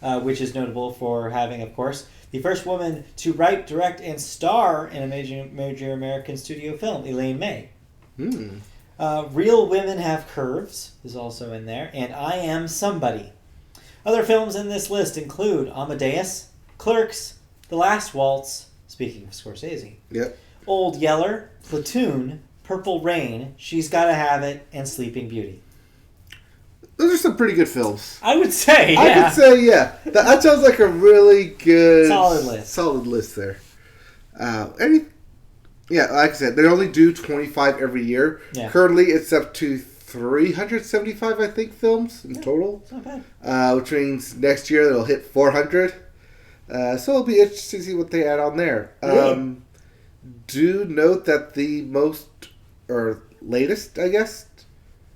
Speaker 1: which is notable for having, of course, the first woman to write, direct, and star in a major American studio film, Elaine May. Real Women Have Curves is also in there, and I Am Somebody. Other films in this list include Amadeus, Clerks, The Last Waltz, speaking of Scorsese,
Speaker 2: Yep.
Speaker 1: Old Yeller, Platoon, Purple Rain, She's Gotta Have It, and Sleeping Beauty.
Speaker 2: Those are some pretty good films.
Speaker 1: I would say, yeah.
Speaker 2: I could say, yeah. That sounds like a really good... Solid list there. Like I said, they only do 25 every year. Yeah. Currently, it's up to 375, I think, films in total.
Speaker 1: It's not bad.
Speaker 2: Which means next year it'll hit 400. So it'll be interesting to see what they add on there. Do note that the latest, I guess?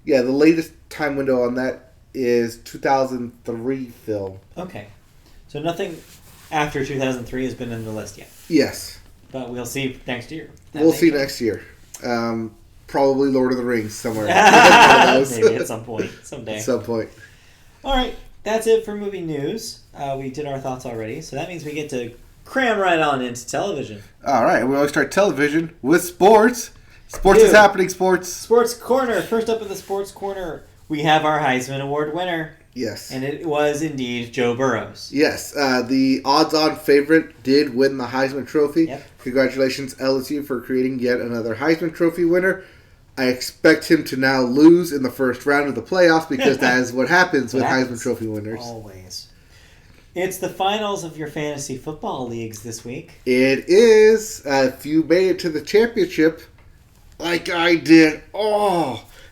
Speaker 2: Yeah, the latest time window on that is 2003 film.
Speaker 1: Okay. So nothing after 2003 has been in the list yet.
Speaker 2: Yes.
Speaker 1: But we'll see next year.
Speaker 2: We'll see next year. Probably Lord of the Rings somewhere.
Speaker 1: Maybe at some point. Someday.
Speaker 2: At some point.
Speaker 1: All right. that's it for movie news. We did our thoughts already, so that means we get to cram right on into television.
Speaker 2: All right, we always start television with sports. Sports is happening, sports.
Speaker 1: Sports Corner. First up in the Sports Corner, we have our Heisman Award winner.
Speaker 2: Yes.
Speaker 1: And it was indeed Joe Burrows.
Speaker 2: Yes, the odds-on favorite did win the Heisman Trophy.
Speaker 1: Yep.
Speaker 2: Congratulations, LSU, for creating yet another Heisman Trophy winner. I expect him to now lose in the first round of the playoffs because that is what happens with Heisman Trophy winners.
Speaker 1: Always. It's the finals of your fantasy football leagues this week.
Speaker 2: It is. If you made it to the championship, like I did,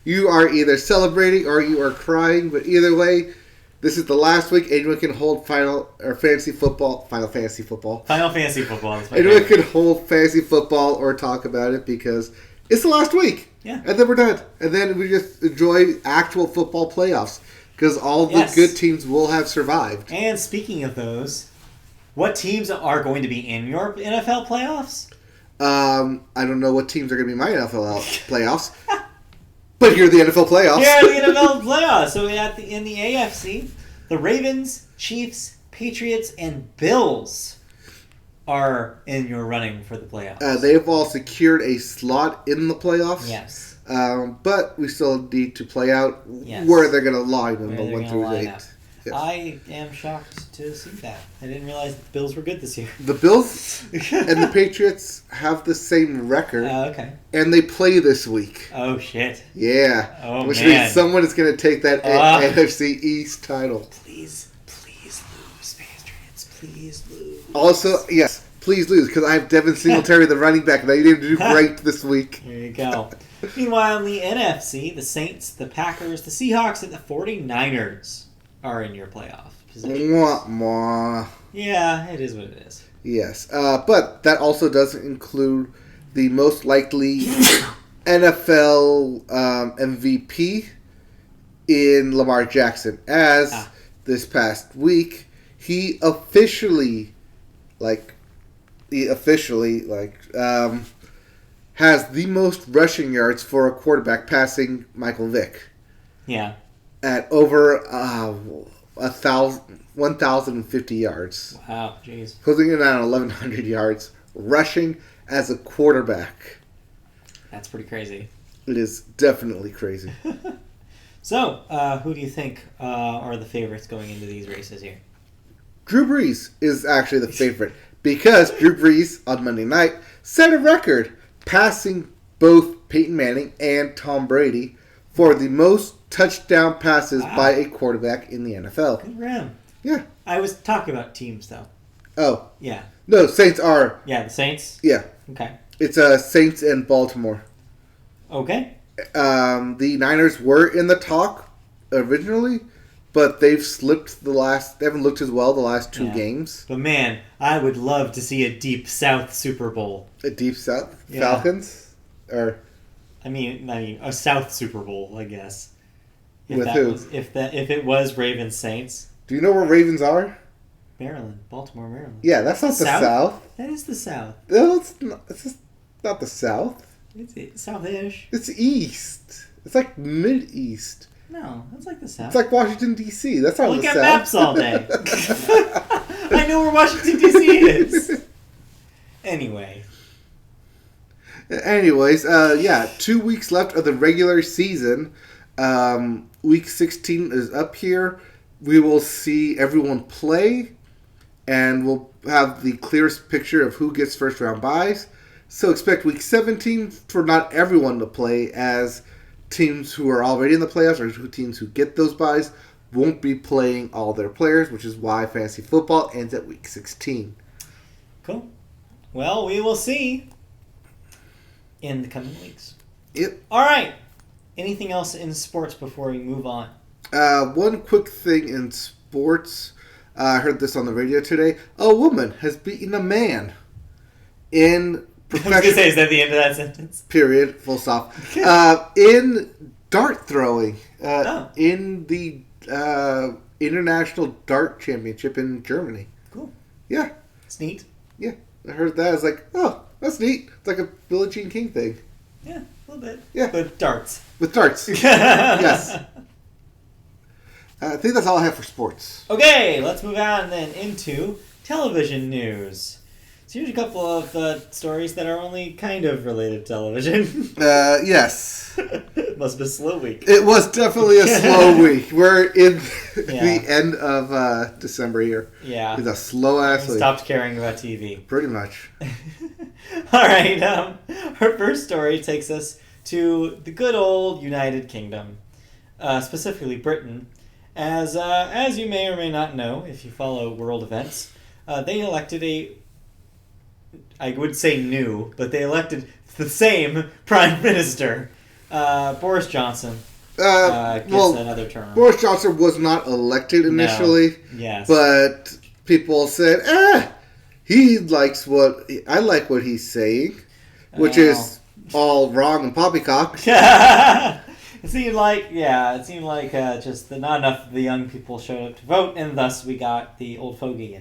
Speaker 2: you are either celebrating or you are crying. But either way, this is the last week. Anyone can hold Final Fantasy Football.
Speaker 1: Final Fantasy Football. That's
Speaker 2: Anyone can hold fantasy football or talk about it because it's the last week.
Speaker 1: Yeah.
Speaker 2: And then we're done. And then we just enjoy actual football playoffs because all the good teams will have survived.
Speaker 1: And speaking of those, what teams are going to be in your NFL playoffs?
Speaker 2: I don't know what teams are going to be in my NFL playoffs. But here are the NFL playoffs.
Speaker 1: Here are the NFL playoffs. So in the AFC, the Ravens, Chiefs, Patriots, and Bills are in your running for the playoffs.
Speaker 2: They've all secured a slot in the playoffs.
Speaker 1: Yes.
Speaker 2: But we still need to play out where they're going to line in the 1 through 8.
Speaker 1: Yes. I am shocked to see that. I didn't realize the Bills were good this year.
Speaker 2: The Bills and the Patriots have the same record.
Speaker 1: Okay.
Speaker 2: And they play this week.
Speaker 1: Oh, shit.
Speaker 2: Yeah.
Speaker 1: Oh,
Speaker 2: Which
Speaker 1: man.
Speaker 2: means someone is going to take that NFC East title.
Speaker 1: Please lose, Patriots. Please lose.
Speaker 2: Also, yes, please lose, because I have Devin Singletary, the running back, and I didn't do great this week.
Speaker 1: There you go. Meanwhile, in the NFC, the Saints, the Packers, the Seahawks, and the 49ers are in your playoff position.
Speaker 2: Mwah.
Speaker 1: Yeah, it is what it is.
Speaker 2: Yes, but that also doesn't include the most likely NFL MVP in Lamar Jackson, as this past week he officially has the most rushing yards for a quarterback, passing Michael Vick.
Speaker 1: Yeah.
Speaker 2: At over 1,050 yards.
Speaker 1: Wow, jeez.
Speaker 2: Closing in on 1,100 yards, rushing as a quarterback.
Speaker 1: That's pretty crazy.
Speaker 2: It is definitely crazy.
Speaker 1: So, who do you think are the favorites going into these races here?
Speaker 2: Drew Brees is actually the favorite because Drew Brees on Monday night set a record, passing both Peyton Manning and Tom Brady for the most touchdown passes by a quarterback in the NFL.
Speaker 1: Good for him.
Speaker 2: Yeah.
Speaker 1: I was talking about teams, though.
Speaker 2: Oh.
Speaker 1: Yeah.
Speaker 2: No, Saints are...
Speaker 1: Yeah, the Saints?
Speaker 2: Yeah.
Speaker 1: Okay.
Speaker 2: It's Saints and Baltimore.
Speaker 1: Okay.
Speaker 2: The Niners were in the talk originally, but they've slipped they haven't looked as well the last two games.
Speaker 1: But man, I would love to see a Deep South Super Bowl.
Speaker 2: A Deep South? Yeah. Falcons? Or...
Speaker 1: I mean, a South Super Bowl, I guess.
Speaker 2: With who?
Speaker 1: If it was Ravens Saints.
Speaker 2: Do you know where Ravens are?
Speaker 1: Maryland, Baltimore, Maryland.
Speaker 2: Yeah, that's not the South.
Speaker 1: That is the South.
Speaker 2: No, it's just not the South.
Speaker 1: It's South-ish.
Speaker 2: It's East. It's like Mid-East.
Speaker 1: No, that's like the South.
Speaker 2: It's like Washington, D.C. That's not the South.
Speaker 1: Look at maps all day. I know where Washington, D.C. is. Anyways,
Speaker 2: 2 weeks left of the regular season. Week 16 is up here. We will see everyone play, and we'll have the clearest picture of who gets first round byes. So expect week 17 for not everyone to play, as teams who are already in the playoffs or teams who get those byes won't be playing all their players, which is why fantasy football ends at week 16.
Speaker 1: Cool. Well, we will see in the coming weeks.
Speaker 2: Yep.
Speaker 1: All right. Anything else in sports before we move on?
Speaker 2: One quick thing in sports. I heard this on the radio today. A woman has beaten a man in professional...
Speaker 1: I was going to say, is that the end of that sentence?
Speaker 2: Period. Full stop. In dart throwing. In the International Dart Championship in Germany.
Speaker 1: Cool.
Speaker 2: Yeah.
Speaker 1: It's neat.
Speaker 2: Yeah. I heard that. I was like, oh, that's neat. It's like a Billie Jean King thing.
Speaker 1: Yeah, a little bit.
Speaker 2: Yeah.
Speaker 1: With darts.
Speaker 2: With darts. Yes. I think that's all I have for sports.
Speaker 1: Okay, let's move on then into television news. So here's a couple of stories that are only kind of related to television.
Speaker 2: Yes.
Speaker 1: Must have been a slow week.
Speaker 2: It was definitely a slow week. We're in the end of December here.
Speaker 1: Yeah.
Speaker 2: It's a slow-ass week.
Speaker 1: Stopped caring about TV.
Speaker 2: Pretty much.
Speaker 1: All right. Our first story takes us to the good old United Kingdom, specifically Britain. As you may or may not know, if you follow world events, they elected I would say new, but they elected the same Prime Minister, Boris Johnson. Gets another term.
Speaker 2: Boris Johnson was not elected initially.
Speaker 1: No. Yes.
Speaker 2: But people said, I like what he's saying, which is all wrong and poppycock.
Speaker 1: It seemed like just not enough of the young people showed up to vote, and thus we got the old fogey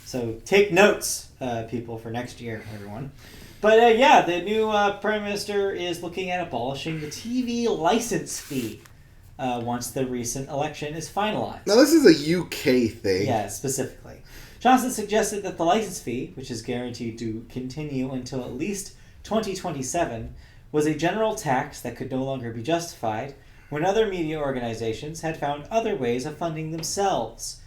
Speaker 1: so take notes, people, for next year, everyone. But the new Prime Minister is looking at abolishing the TV license fee once the recent election is finalized.
Speaker 2: Now, this is a UK thing.
Speaker 1: Yeah, specifically. Johnson suggested that the license fee, which is guaranteed to continue until at least 2027, was a general tax that could no longer be justified when other media organizations had found other ways of funding themselves.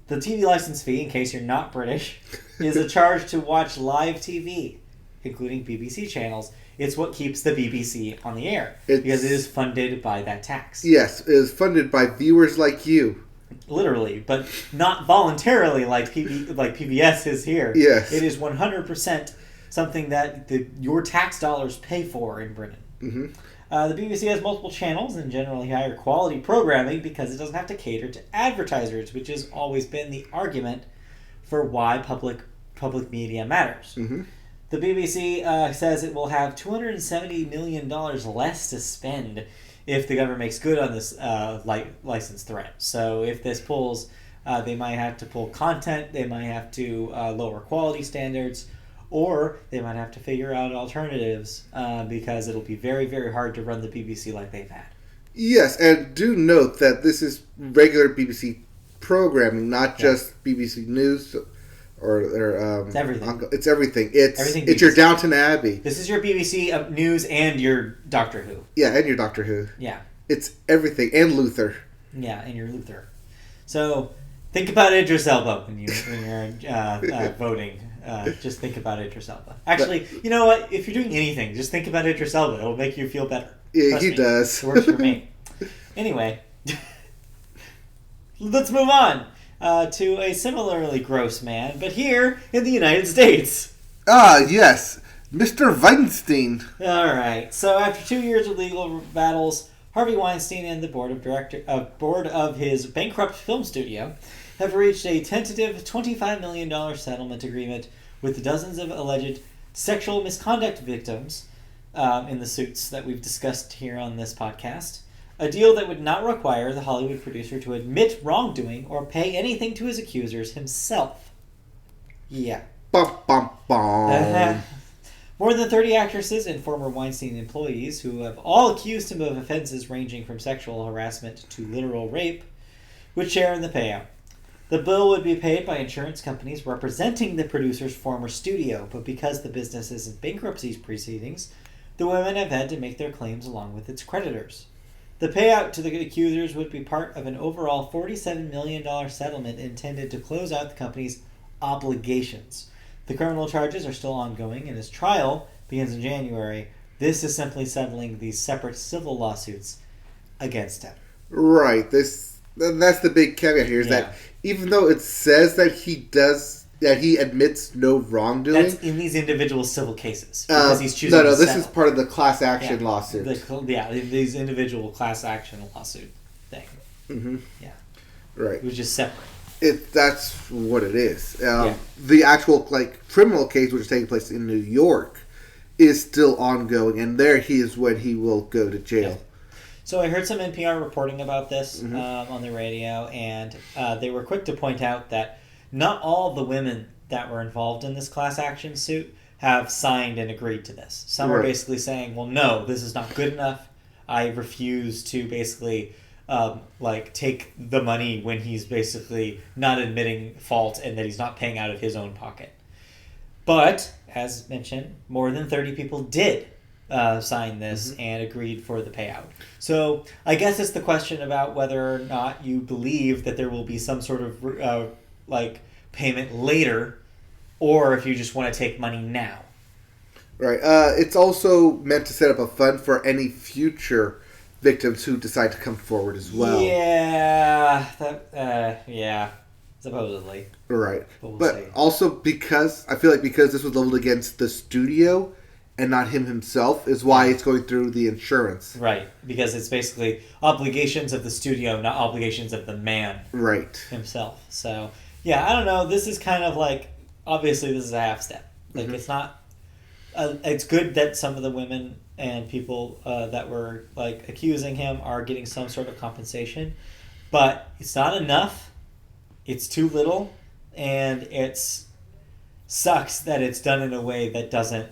Speaker 1: The TV license fee, in case you're not British, is a charge to watch live TV, including BBC channels. It's what keeps the BBC on the air, because it is funded by that tax.
Speaker 2: Yes, it is funded by viewers like you.
Speaker 1: Literally, but not voluntarily like PBS is here.
Speaker 2: Yes.
Speaker 1: It is 100% something that your tax dollars pay for in Britain.
Speaker 2: Mm-hmm.
Speaker 1: The BBC has multiple channels and generally higher quality programming because it doesn't have to cater to advertisers, which has always been the argument for why public media matters.
Speaker 2: Mm-hmm.
Speaker 1: The BBC says it will have $270 million less to spend if the government makes good on this license threat. So if this pulls, they might have to pull content, they might have to lower quality standards, or they might have to figure out alternatives because it'll be very, very hard to run the BBC like they've had.
Speaker 2: Yes, and do note that this is regular BBC programming, not just BBC News or their...
Speaker 1: it's everything.
Speaker 2: It's everything. It's
Speaker 1: BBC.
Speaker 2: Your Downton Abbey.
Speaker 1: This is your BBC News and your Doctor Who.
Speaker 2: Yeah, and your Doctor Who.
Speaker 1: Yeah.
Speaker 2: It's everything. And Luther.
Speaker 1: Yeah, and your Luther. So think about Idris Elba when you're voting. Just think about Idris Elba. Actually, you know what? If you're doing anything, just think about Idris Elba. It'll make you feel better.
Speaker 2: Yeah,
Speaker 1: Trust
Speaker 2: he
Speaker 1: me.
Speaker 2: does.
Speaker 1: It works for me. Anyway, let's move on to a similarly gross man, but here in the United States.
Speaker 2: Ah, yes. Mr. Weinstein.
Speaker 1: All right. So after 2 years of legal battles, Harvey Weinstein and the board of his bankrupt film studio have reached a tentative $25 million settlement agreement with dozens of alleged sexual misconduct victims in the suits that we've discussed here on this podcast. A deal that would not require the Hollywood producer to admit wrongdoing or pay anything to his accusers himself. Yeah.
Speaker 2: Bum, bum, bum.
Speaker 1: More than 30 actresses and former Weinstein employees who have all accused him of offenses ranging from sexual harassment to literal rape would share in the payout. The bill would be paid by insurance companies representing the producer's former studio, but because the business is in bankruptcy proceedings, the women have had to make their claims along with its creditors. The payout to the accusers would be part of an overall $47 million settlement intended to close out the company's obligations. The criminal charges are still ongoing, and his trial begins in January. This is simply settling these separate civil lawsuits against him.
Speaker 2: Right. That's the big caveat here is that even though it says that he admits no wrongdoing,
Speaker 1: that's in these individual civil cases because he's choosing.
Speaker 2: No,
Speaker 1: to
Speaker 2: this
Speaker 1: settle.
Speaker 2: is part of the class action lawsuit.
Speaker 1: These individual class action lawsuit thing.
Speaker 2: Mm-hmm.
Speaker 1: Yeah,
Speaker 2: right.
Speaker 1: Which is separate.
Speaker 2: That's what it is. The actual criminal case, which is taking place in New York, is still ongoing, and there he is when he will go to jail.
Speaker 1: Yeah. So I heard some NPR reporting about this on the radio, and they were quick to point out that not all the women that were involved in this class action suit have signed and agreed to this. Some are basically saying, well, no, this is not good enough. I refuse to basically take the money when he's basically not admitting fault and that he's not paying out of his own pocket. But, as mentioned, more than 30 people did sign this and agreed for the payout. So I guess it's the question about whether or not you believe that there will be some sort of payment later, or if you just want to take money now.
Speaker 2: Right. It's also meant to set up a fund for any future victims who decide to come forward as well.
Speaker 1: Yeah. Supposedly.
Speaker 2: Right.
Speaker 1: But
Speaker 2: also because this was leveled against the studio and not him himself is why it's going through the insurance.
Speaker 1: Right. Because it's basically obligations of the studio, not obligations of the man.
Speaker 2: Right.
Speaker 1: Himself. So, yeah, I don't know. This is kind of obviously this is a half step. It's not... it's good that some of the women and people that were accusing him are getting some sort of compensation, but it's not enough. It's too little, and it's sucks that it's done in a way that doesn't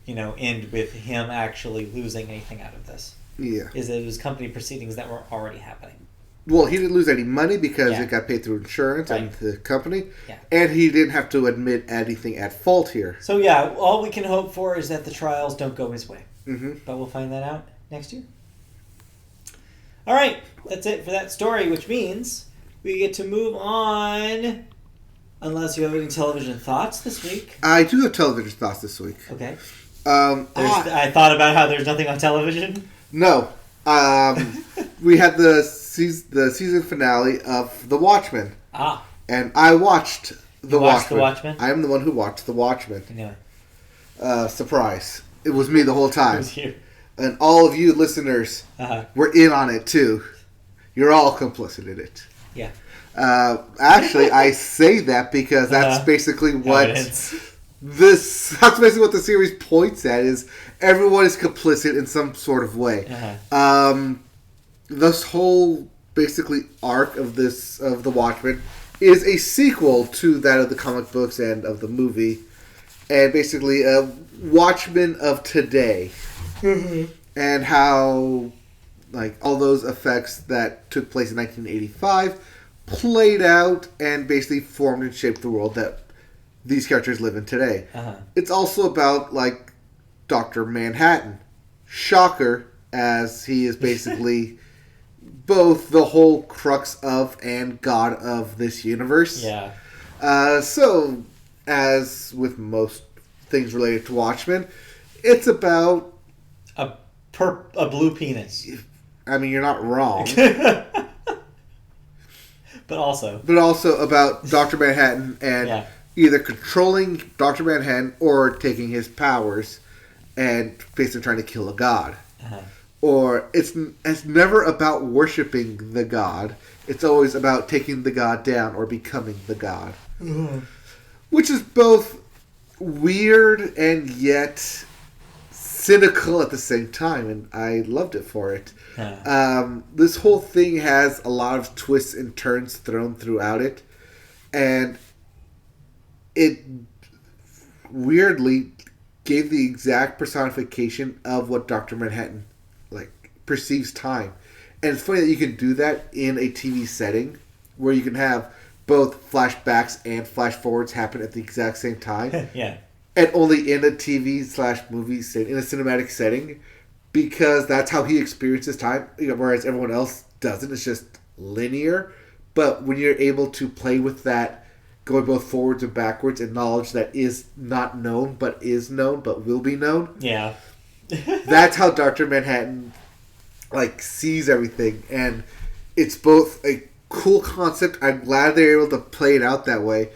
Speaker 1: end with him actually losing anything out of this.
Speaker 2: Yeah,
Speaker 1: it was company proceedings that were already happening.
Speaker 2: Well, he didn't lose any money because it got paid through insurance and the company.
Speaker 1: Yeah.
Speaker 2: And he didn't have to admit anything at fault here.
Speaker 1: So, yeah, all we can hope for is that the trials don't go his way.
Speaker 2: Mm-hmm.
Speaker 1: But we'll find that out next year. All right, that's it for that story, which means we get to move on. Unless you have any television thoughts this week.
Speaker 2: I do have television thoughts this week.
Speaker 1: Okay.
Speaker 2: I
Speaker 1: thought about how there's nothing on television.
Speaker 2: No. We had the season finale of The Watchmen.
Speaker 1: Ah.
Speaker 2: And I watched The
Speaker 1: Watchmen.
Speaker 2: I am the one who watched The Watchmen.
Speaker 1: Yeah.
Speaker 2: Surprise. It was me the whole time.
Speaker 1: It was you.
Speaker 2: And all of you listeners were in on it too. You're all complicit in it.
Speaker 1: Yeah.
Speaker 2: Actually, I say that because that's basically what that's basically what the series points at, is everyone is complicit in some sort of way. This whole basically arc of The Watchmen is a sequel to that of the comic books and of the movie, and basically a Watchmen of today, and how all those effects that took place in 1985 played out and basically formed and shaped the world that these characters live in today. It's also about Dr. Manhattan. Shocker, as he is basically both the whole crux of and god of this universe.
Speaker 1: Yeah.
Speaker 2: So, as with most things related to Watchmen, it's about
Speaker 1: a blue penis.
Speaker 2: I mean, you're not wrong.
Speaker 1: But also
Speaker 2: about Dr. Manhattan and either controlling Dr. Manhattan or taking his powers and basically trying to kill a god. Or it's never about worshiping the god. It's always about taking the god down or becoming the god. Which is both weird and yet cynical at the same time, and I loved it for it. This whole thing has a lot of twists and turns thrown throughout it, and it weirdly gave the exact personification of what Dr. Manhattan perceives time. And it's funny that you can do that in a TV setting where you can have both flashbacks and flash forwards happen at the exact same time.
Speaker 1: Yeah.
Speaker 2: And only in a TV/movie setting, in a cinematic setting, because that's how he experiences time, whereas everyone else doesn't. It's just linear. But when you're able to play with that, going both forwards and backwards, and knowledge that is not known, but is known, but will be known.
Speaker 1: Yeah.
Speaker 2: That's how Dr. Manhattan sees everything, and it's both a cool concept. I'm glad they're able to play it out that way,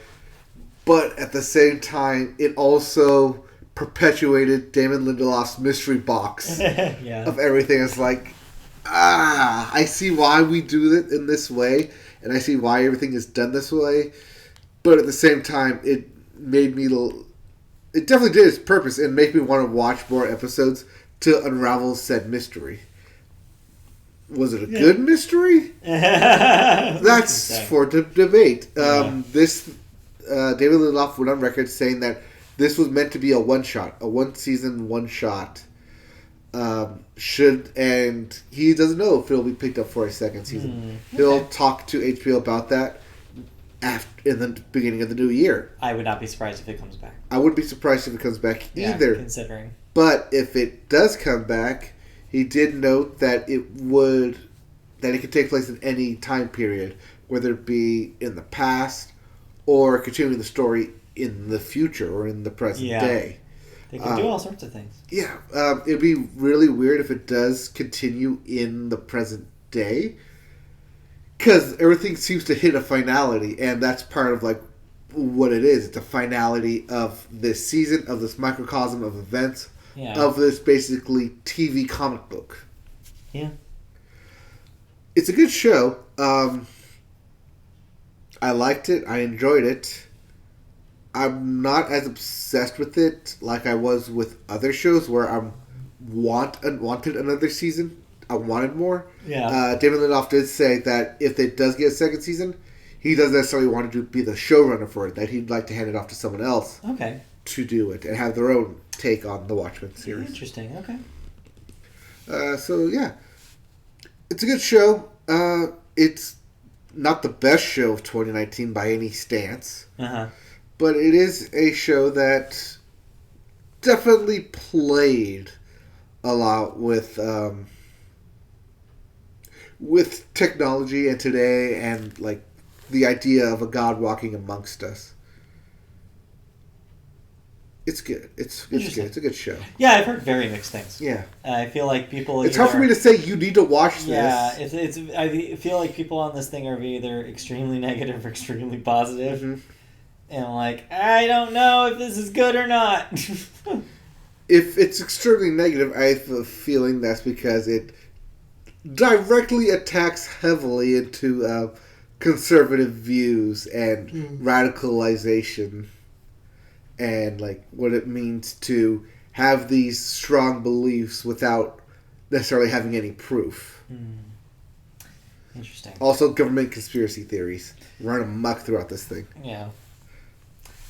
Speaker 2: but at the same time, it also perpetuated Damon Lindelof's mystery box of everything. It's I see why we do it in this way, and I see why everything is done this way, but at the same time, it made me... It definitely did its purpose and made me want to watch more episodes to unravel said mystery. Was it a good mystery? That's for debate. This David Lindelof went on record saying that this was meant to be a one-shot, a one-season one-shot. And he doesn't know if it'll be picked up for a second season. He'll talk to HBO about that in the beginning of the new year.
Speaker 1: I would not be surprised if it comes back.
Speaker 2: I wouldn't be surprised if it comes back either.
Speaker 1: Considering.
Speaker 2: But if it does come back, he did note that it could take place in any time period, whether it be in the past or continuing the story in the future or in the present day.
Speaker 1: They can do all sorts of things.
Speaker 2: Yeah. It'd be really weird if it does continue in the present day, because everything seems to hit a finality, and that's part of like what it is. It's a finality of this season, of this microcosm of events, of this basically TV comic book.
Speaker 1: Yeah.
Speaker 2: It's a good show. I liked it. I enjoyed it. I'm not as obsessed with it like I was with other shows where I wanted another season. I wanted more.
Speaker 1: Yeah.
Speaker 2: David Lindelof did say that if it does get a second season, he doesn't necessarily want to be the showrunner for it. That he'd like to hand it off to someone else.
Speaker 1: Okay.
Speaker 2: To do it and have their own take on the Watchmen series.
Speaker 1: Interesting. Okay.
Speaker 2: So yeah, it's a good show. It's not the best show of 2019 by any stance. But it is a show that definitely played a lot with technology and today, and like the idea of a God walking amongst us. It's good. It's good. It's a good show.
Speaker 1: Yeah, I've heard very mixed things.
Speaker 2: Yeah.
Speaker 1: I feel like people...
Speaker 2: It's hard for me to say you need to watch this.
Speaker 1: Yeah, I feel like people on this thing are either extremely negative or extremely positive.
Speaker 2: Mm-hmm.
Speaker 1: And I'm like, I don't know if this is good or not.
Speaker 2: If it's extremely negative, I have a feeling that's because it directly attacks heavily into conservative views and radicalization. And like what it means to have these strong beliefs without necessarily having any proof.
Speaker 1: Interesting.
Speaker 2: Also, government conspiracy theories run amok throughout this thing.
Speaker 1: Yeah.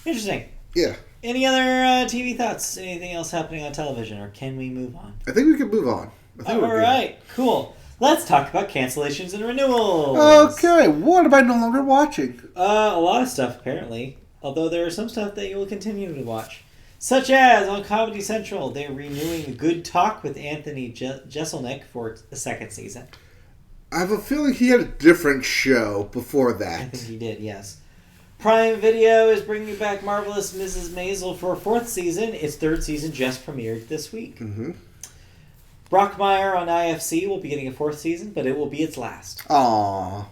Speaker 1: Interesting.
Speaker 2: Yeah.
Speaker 1: Any other TV thoughts? Anything else happening on television, or can we move on?
Speaker 2: I think we can move on.
Speaker 1: All right. Cool. Let's talk about cancellations and renewals.
Speaker 2: Okay. What am I no longer watching?
Speaker 1: A lot of stuff, apparently. Although there are some stuff that you will continue to watch. Such as, on Comedy Central, they're renewing Good Talk with Anthony Jeselnik for the second season.
Speaker 2: I have a feeling he had a different show before that.
Speaker 1: I think he did, yes. Prime Video is bringing back Marvelous Mrs. Maisel for a fourth season. Its third season just premiered this week.
Speaker 2: Mm-hmm.
Speaker 1: Brockmire on IFC will be getting a fourth season, but it will be its last.
Speaker 2: Aww.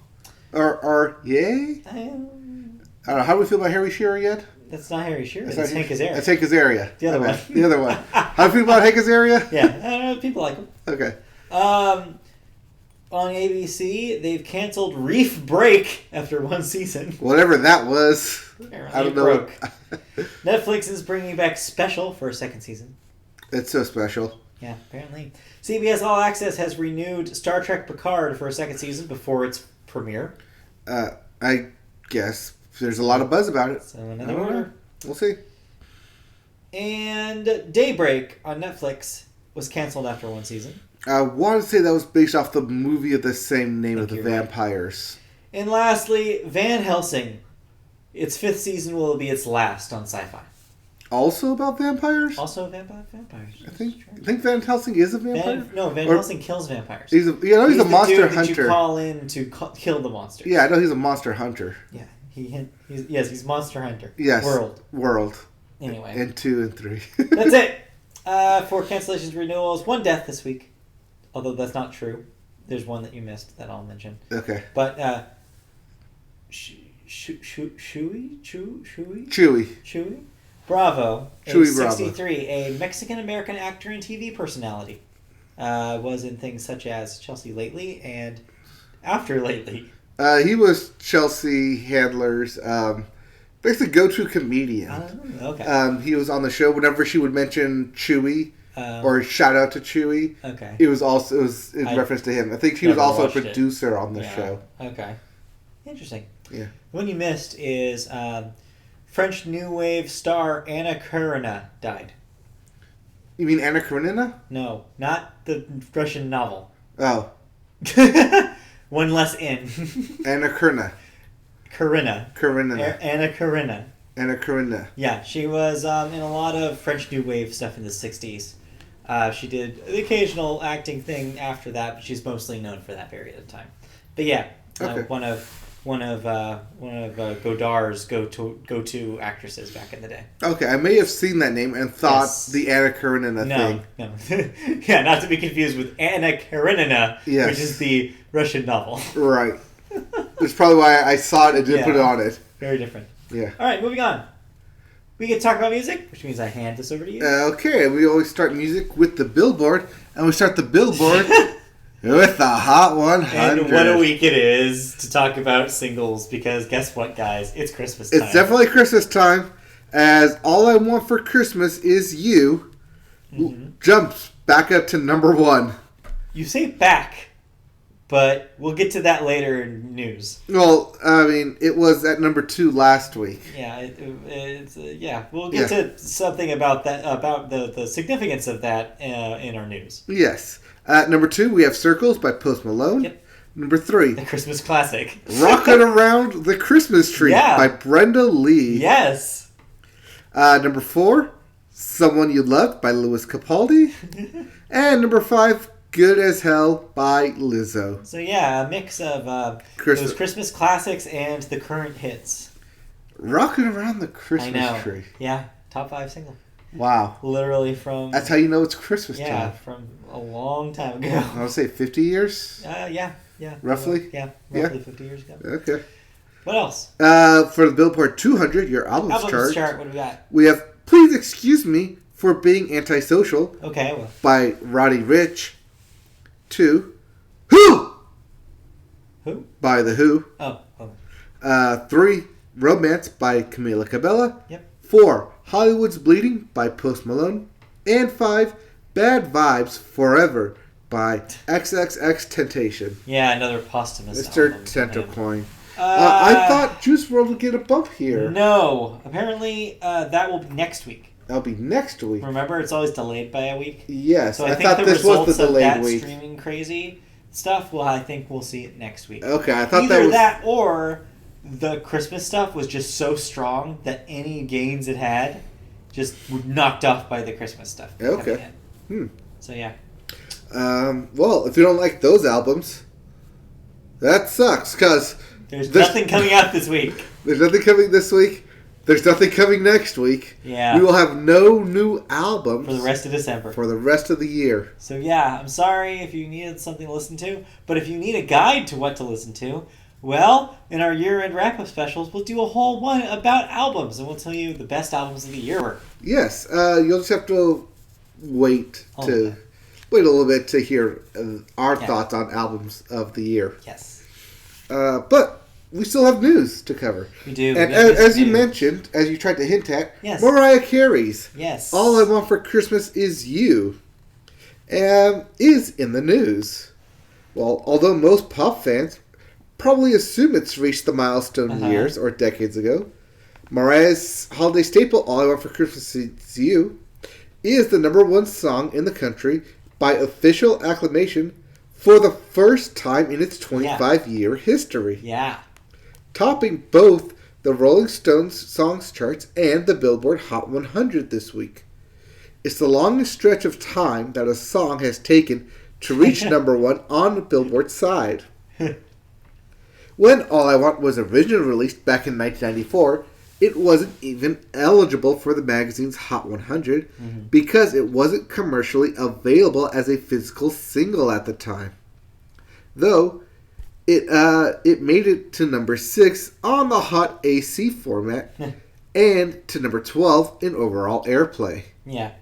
Speaker 2: Yay? I don't know. How do we feel about Harry Shearer yet?
Speaker 1: That's not Harry Shearer. That's Hank Azaria.
Speaker 2: That's Hank Azaria.
Speaker 1: The other one.
Speaker 2: The other one. How do you feel about Hank Azaria?
Speaker 1: Yeah. I don't know. People like him.
Speaker 2: Okay.
Speaker 1: On ABC, they've canceled Reef Break after one season.
Speaker 2: Whatever that was.
Speaker 1: Apparently
Speaker 2: I don't know.
Speaker 1: Netflix is bringing back Special for a second season.
Speaker 2: It's so special.
Speaker 1: Yeah, apparently. CBS All Access has renewed Star Trek Picard for a second season before its premiere.
Speaker 2: I guess there's a lot of buzz about it.
Speaker 1: So another order.
Speaker 2: We'll see.
Speaker 1: And Daybreak on Netflix was canceled after one season.
Speaker 2: I want to say that was based off the movie of the same name of the vampires.
Speaker 1: Right. And lastly, Van Helsing. Its fifth season will be its last on Sci-Fi.
Speaker 2: Also about vampires?
Speaker 1: Also vampires.
Speaker 2: I think Van Helsing is a vampire?
Speaker 1: Van Helsing kills vampires.
Speaker 2: He's a monster
Speaker 1: dude
Speaker 2: hunter.
Speaker 1: That you call in to kill the monsters.
Speaker 2: Yeah, I know he's a monster hunter.
Speaker 1: Yeah, he's Monster Hunter.
Speaker 2: Yes.
Speaker 1: World. Anyway.
Speaker 2: And 2 and 3.
Speaker 1: That's it. For cancellations, renewals, one death this week. Although that's not true. There's one that you missed that I'll mention.
Speaker 2: Okay.
Speaker 1: But Chewy Bravo,
Speaker 2: Chewy
Speaker 1: 63, a Mexican-American actor and TV personality. Was in things such as Chelsea Lately and After Lately.
Speaker 2: He was Chelsea Handler's basically go-to comedian.
Speaker 1: Okay.
Speaker 2: He was on the show whenever she would mention Chewy or shout out to Chewy.
Speaker 1: Okay.
Speaker 2: It was in reference to him. I think he was also a producer on the show.
Speaker 1: Okay. Interesting.
Speaker 2: Yeah.
Speaker 1: The one you missed is French New Wave star Anna Karenina died.
Speaker 2: You mean Anna Karenina?
Speaker 1: No, not the Russian novel.
Speaker 2: Oh.
Speaker 1: One less N.
Speaker 2: Anna Karenina.
Speaker 1: Karenina. Anna Karenina.
Speaker 2: Anna Karenina.
Speaker 1: Yeah, she was in a lot of French New Wave stuff in the 60s. She did the occasional acting thing after that, but she's mostly known for that period of time. But yeah,
Speaker 2: Okay.
Speaker 1: one of Godard's go-to actresses back in the day.
Speaker 2: Okay, I may have seen that name and thought
Speaker 1: Yes.
Speaker 2: the Anna Karenina thing.
Speaker 1: No. Yeah, not to be confused with Anna Karenina,
Speaker 2: Yes.
Speaker 1: which is the Russian novel.
Speaker 2: Right. That's probably why I saw it and didn't put it on it.
Speaker 1: Very different.
Speaker 2: Yeah.
Speaker 1: All right, moving on. We can talk about music, which means I hand this over to you.
Speaker 2: Okay, we always start music with the Billboard, and we start the Billboard with the Hot 100.
Speaker 1: And what a week it is to talk about singles, because guess what, guys? It's Christmas time.
Speaker 2: It's definitely Christmas time, as All I Want for Christmas Is You jumps back up to number 1.
Speaker 1: You say back, but we'll get to that later in news.
Speaker 2: Well, I mean, it was at number 2 last week.
Speaker 1: Yeah, we'll get to something about that, about the significance of that in our news.
Speaker 2: Yes. At number 2, we have Circles by Post Malone.
Speaker 1: Yep.
Speaker 2: Number 3,
Speaker 1: The Christmas classic.
Speaker 2: Rockin' Around the Christmas Tree
Speaker 1: Yeah.
Speaker 2: by Brenda Lee.
Speaker 1: Yes.
Speaker 2: Number 4, Someone You Loved by Louis Capaldi. And number 5, Good as Hell by Lizzo.
Speaker 1: So yeah, a mix of those Christmas classics and the current hits.
Speaker 2: Rockin' Around the
Speaker 1: I
Speaker 2: Christmas
Speaker 1: know.
Speaker 2: Tree.
Speaker 1: Yeah, top 5 single.
Speaker 2: Wow.
Speaker 1: Literally from...
Speaker 2: That's how you know it's Christmas time.
Speaker 1: from a long time ago.
Speaker 2: I would say 50 years?
Speaker 1: Yeah.
Speaker 2: Roughly?
Speaker 1: Yeah,
Speaker 2: Yeah.
Speaker 1: roughly 50 years ago.
Speaker 2: Okay.
Speaker 1: What else?
Speaker 2: For the Billboard 200, your albums chart,
Speaker 1: What do we got?
Speaker 2: we have Please Excuse Me for Being Antisocial
Speaker 1: Okay, well.
Speaker 2: by Roddy Ricch. 2, Who?
Speaker 1: Who?
Speaker 2: By The Who.
Speaker 1: Oh.
Speaker 2: 3, Romance by Camila Cabello.
Speaker 1: Yep.
Speaker 2: 4, Hollywood's Bleeding by Post Malone. And 5, Bad Vibes Forever by XXX Temptation.
Speaker 1: Yeah, another posthumous
Speaker 2: Mr.
Speaker 1: album.
Speaker 2: Tentercoin. I thought Juice WRLD would get a bump here.
Speaker 1: No. Apparently, that will be next week.
Speaker 2: That'll be next week.
Speaker 1: Remember, it's always delayed by a week.
Speaker 2: Yes,
Speaker 1: So
Speaker 2: I
Speaker 1: think
Speaker 2: thought
Speaker 1: the
Speaker 2: this was
Speaker 1: results
Speaker 2: the
Speaker 1: of
Speaker 2: delayed
Speaker 1: that
Speaker 2: week.
Speaker 1: streaming crazy stuff, I think we'll see it next week.
Speaker 2: Okay, I thought
Speaker 1: Either
Speaker 2: that was...
Speaker 1: or the Christmas stuff was just so strong that any gains it had just were knocked off by the Christmas stuff.
Speaker 2: Okay.
Speaker 1: So yeah.
Speaker 2: Well, if you don't like those albums, that sucks, because...
Speaker 1: There's nothing coming out this week.
Speaker 2: There's nothing coming this week. There's nothing coming next week.
Speaker 1: Yeah.
Speaker 2: We will have no new albums...
Speaker 1: For the rest of December.
Speaker 2: For the rest of the year.
Speaker 1: So yeah, I'm sorry if you needed something to listen to, but if you need a guide to what to listen to, well, in our year-end wrap-up specials, we'll do a whole one about albums, and we'll tell you the best albums of the year.
Speaker 2: Yes, you'll just have to wait a little bit to hear our thoughts on albums of the year.
Speaker 1: Yes.
Speaker 2: But we still have news to cover.
Speaker 1: We do.
Speaker 2: And as you mentioned, as you tried to hint at,
Speaker 1: yes.
Speaker 2: Mariah Carey's
Speaker 1: Yes.
Speaker 2: All I Want for Christmas Is You is in the news. Well, although most pop fans probably assume it's reached the milestone years or decades ago, Mariah's holiday staple, All I Want for Christmas Is You, is the number 1 song in the country by official acclamation for the first time in its 25-year history.
Speaker 1: Yeah.
Speaker 2: Topping both the Rolling Stones songs charts and the Billboard Hot 100 this week. It's the longest stretch of time that a song has taken to reach number 1 on the Billboard side. When All I Want was originally released back in 1994, it wasn't even eligible for the magazine's Hot 100 because it wasn't commercially available as a physical single at the time. Though, it made it to number 6 on the Hot AC format and to number 12 in overall airplay.
Speaker 1: Yeah.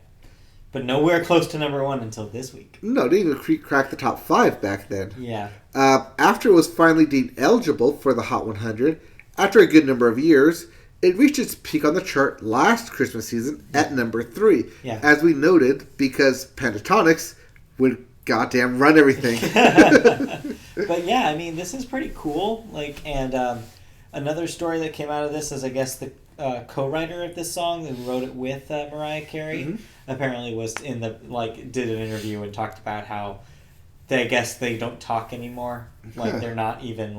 Speaker 1: But nowhere close to number 1 until this week.
Speaker 2: No, it didn't even crack the top 5 back then.
Speaker 1: Yeah.
Speaker 2: After it was finally deemed eligible for the Hot 100, after a good number of years, it reached its peak on the chart last Christmas season at number 3.
Speaker 1: Yeah.
Speaker 2: As we noted, because Pentatonix would goddamn run everything.
Speaker 1: But yeah, I mean, this is pretty cool. And another story that came out of this is, I guess, co-writer of this song who wrote it with Mariah Carey, apparently was in the did an interview and talked about how I guess they don't talk anymore. Like they're not even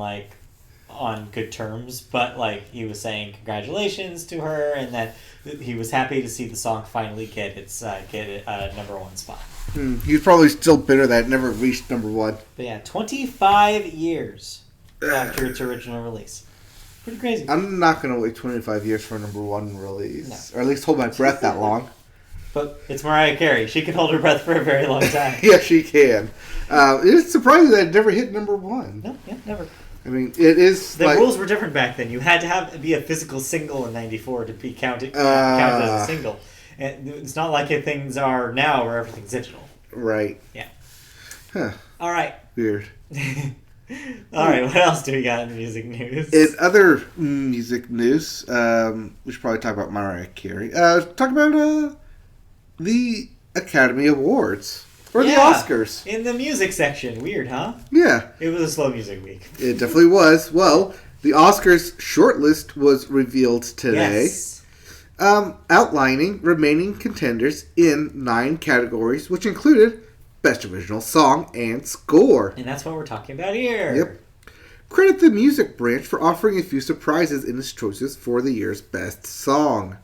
Speaker 1: on good terms, but he was saying congratulations to her and that he was happy to see the song finally get a number one spot.
Speaker 2: He's probably still bitter that it never reached number one.
Speaker 1: But yeah, 25 years after its original release. Pretty crazy.
Speaker 2: I'm not going to wait 25 years for a number one release. No. Or at least hold my breath that long.
Speaker 1: But it's Mariah Carey. She can hold her breath for a very long time.
Speaker 2: Yeah, she can. It is surprising that it never hit number one.
Speaker 1: No, never.
Speaker 2: I mean, it is.
Speaker 1: The rules were different back then. You had to be a physical single in '94 to be counted as a single. And it's not like things are now where everything's digital.
Speaker 2: Right.
Speaker 1: Yeah.
Speaker 2: Huh.
Speaker 1: All right.
Speaker 2: Weird.
Speaker 1: All right. What else do we got in music news?
Speaker 2: In other music news, we should probably talk about Mariah Carey. Talk about the Academy Awards. Or the Oscars.
Speaker 1: In the music section. Weird, huh?
Speaker 2: Yeah.
Speaker 1: It was a slow music week.
Speaker 2: It definitely was. Well, the Oscars shortlist was revealed today.
Speaker 1: Yes.
Speaker 2: Outlining remaining contenders in 9 categories, which included Best Original Song and Score.
Speaker 1: And that's what we're talking about here.
Speaker 2: Yep. Credit the music branch for offering a few surprises in its choices for the year's Best Song,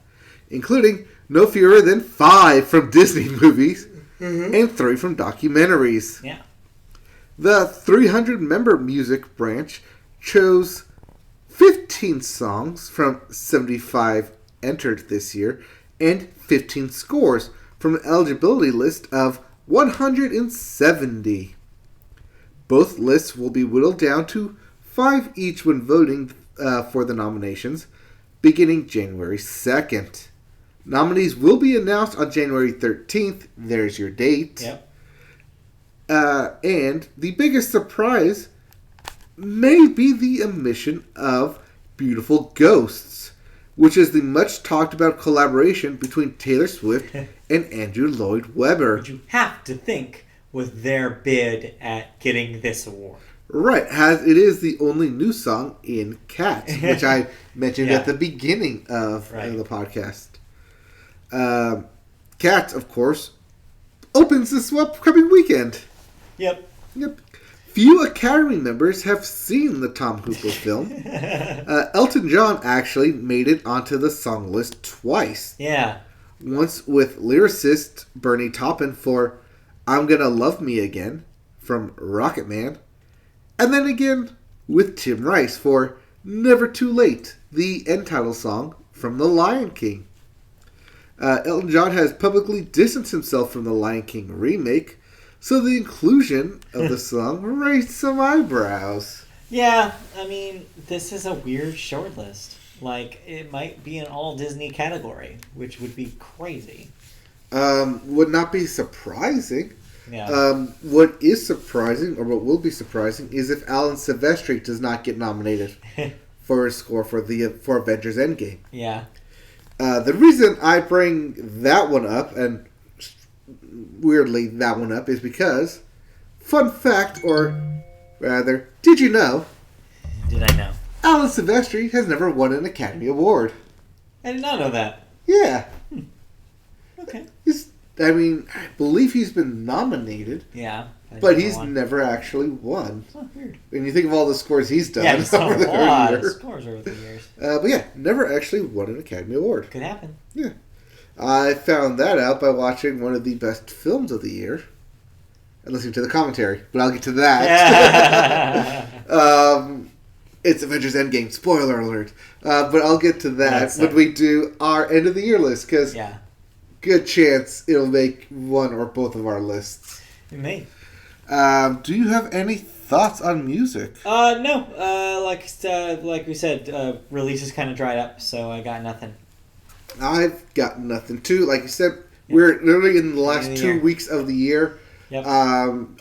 Speaker 2: including no fewer than 5 from Disney movies. And 3 from documentaries.
Speaker 1: Yeah.
Speaker 2: The 300-member music branch chose 15 songs from 75 entered this year and 15 scores from an eligibility list of 170. Both lists will be whittled down to 5 each when voting for the nominations, beginning January 2nd. Nominees will be announced on January 13th. There's your date.
Speaker 1: Yep.
Speaker 2: And the biggest surprise may be the omission of Beautiful Ghosts, which is the much talked about collaboration between Taylor Swift and Andrew Lloyd Webber.
Speaker 1: Which you have to think was their bid at getting this award.
Speaker 2: Right, as it is the only new song in Cats, which I mentioned at the beginning of the podcast. Cats, of course, opens this upcoming weekend.
Speaker 1: Yep.
Speaker 2: Few Academy members have seen the Tom Hooper film. Elton John actually made it onto the song list twice.
Speaker 1: Yeah.
Speaker 2: Once with lyricist Bernie Taupin for I'm Gonna Love Me Again from Rocket Man. And then again with Tim Rice for Never Too Late, the end title song from The Lion King. Elton John has publicly distanced himself from the Lion King remake, so the inclusion of the song raised some eyebrows.
Speaker 1: Yeah, I mean, this is a weird shortlist. It might be an all Disney category, which would be crazy.
Speaker 2: Would not be surprising.
Speaker 1: Yeah.
Speaker 2: What is surprising, or what will be surprising, is if Alan Silvestri does not get nominated for his score for Avengers Endgame.
Speaker 1: Yeah.
Speaker 2: The reason I bring that one up, and weirdly that one up, is because, fun fact, or rather, did you know?
Speaker 1: Did I know?
Speaker 2: Alan Silvestri has never won an Academy Award.
Speaker 1: I did not know that.
Speaker 2: Yeah.
Speaker 1: Okay.
Speaker 2: I believe he's been nominated.
Speaker 1: Yeah.
Speaker 2: But he's never actually won.
Speaker 1: Oh, weird.
Speaker 2: When you think of all the scores he's done
Speaker 1: he's done
Speaker 2: over the
Speaker 1: a lot
Speaker 2: year.
Speaker 1: of scores over the years.
Speaker 2: But yeah, never actually won an Academy Award.
Speaker 1: Could happen.
Speaker 2: Yeah. I found that out by watching one of the best films of the year and listening to the commentary. But I'll get to that. It's Avengers Endgame. Spoiler alert. But I'll get to that when we do our end of the year list, because good chance it'll make one or both of our lists.
Speaker 1: It may.
Speaker 2: Do you have any thoughts on music?
Speaker 1: No. Like we said, releases kind of dried up, so I got nothing.
Speaker 2: I've got nothing too. Like you said, we're literally in the last 2 weeks of the year.
Speaker 1: Yep.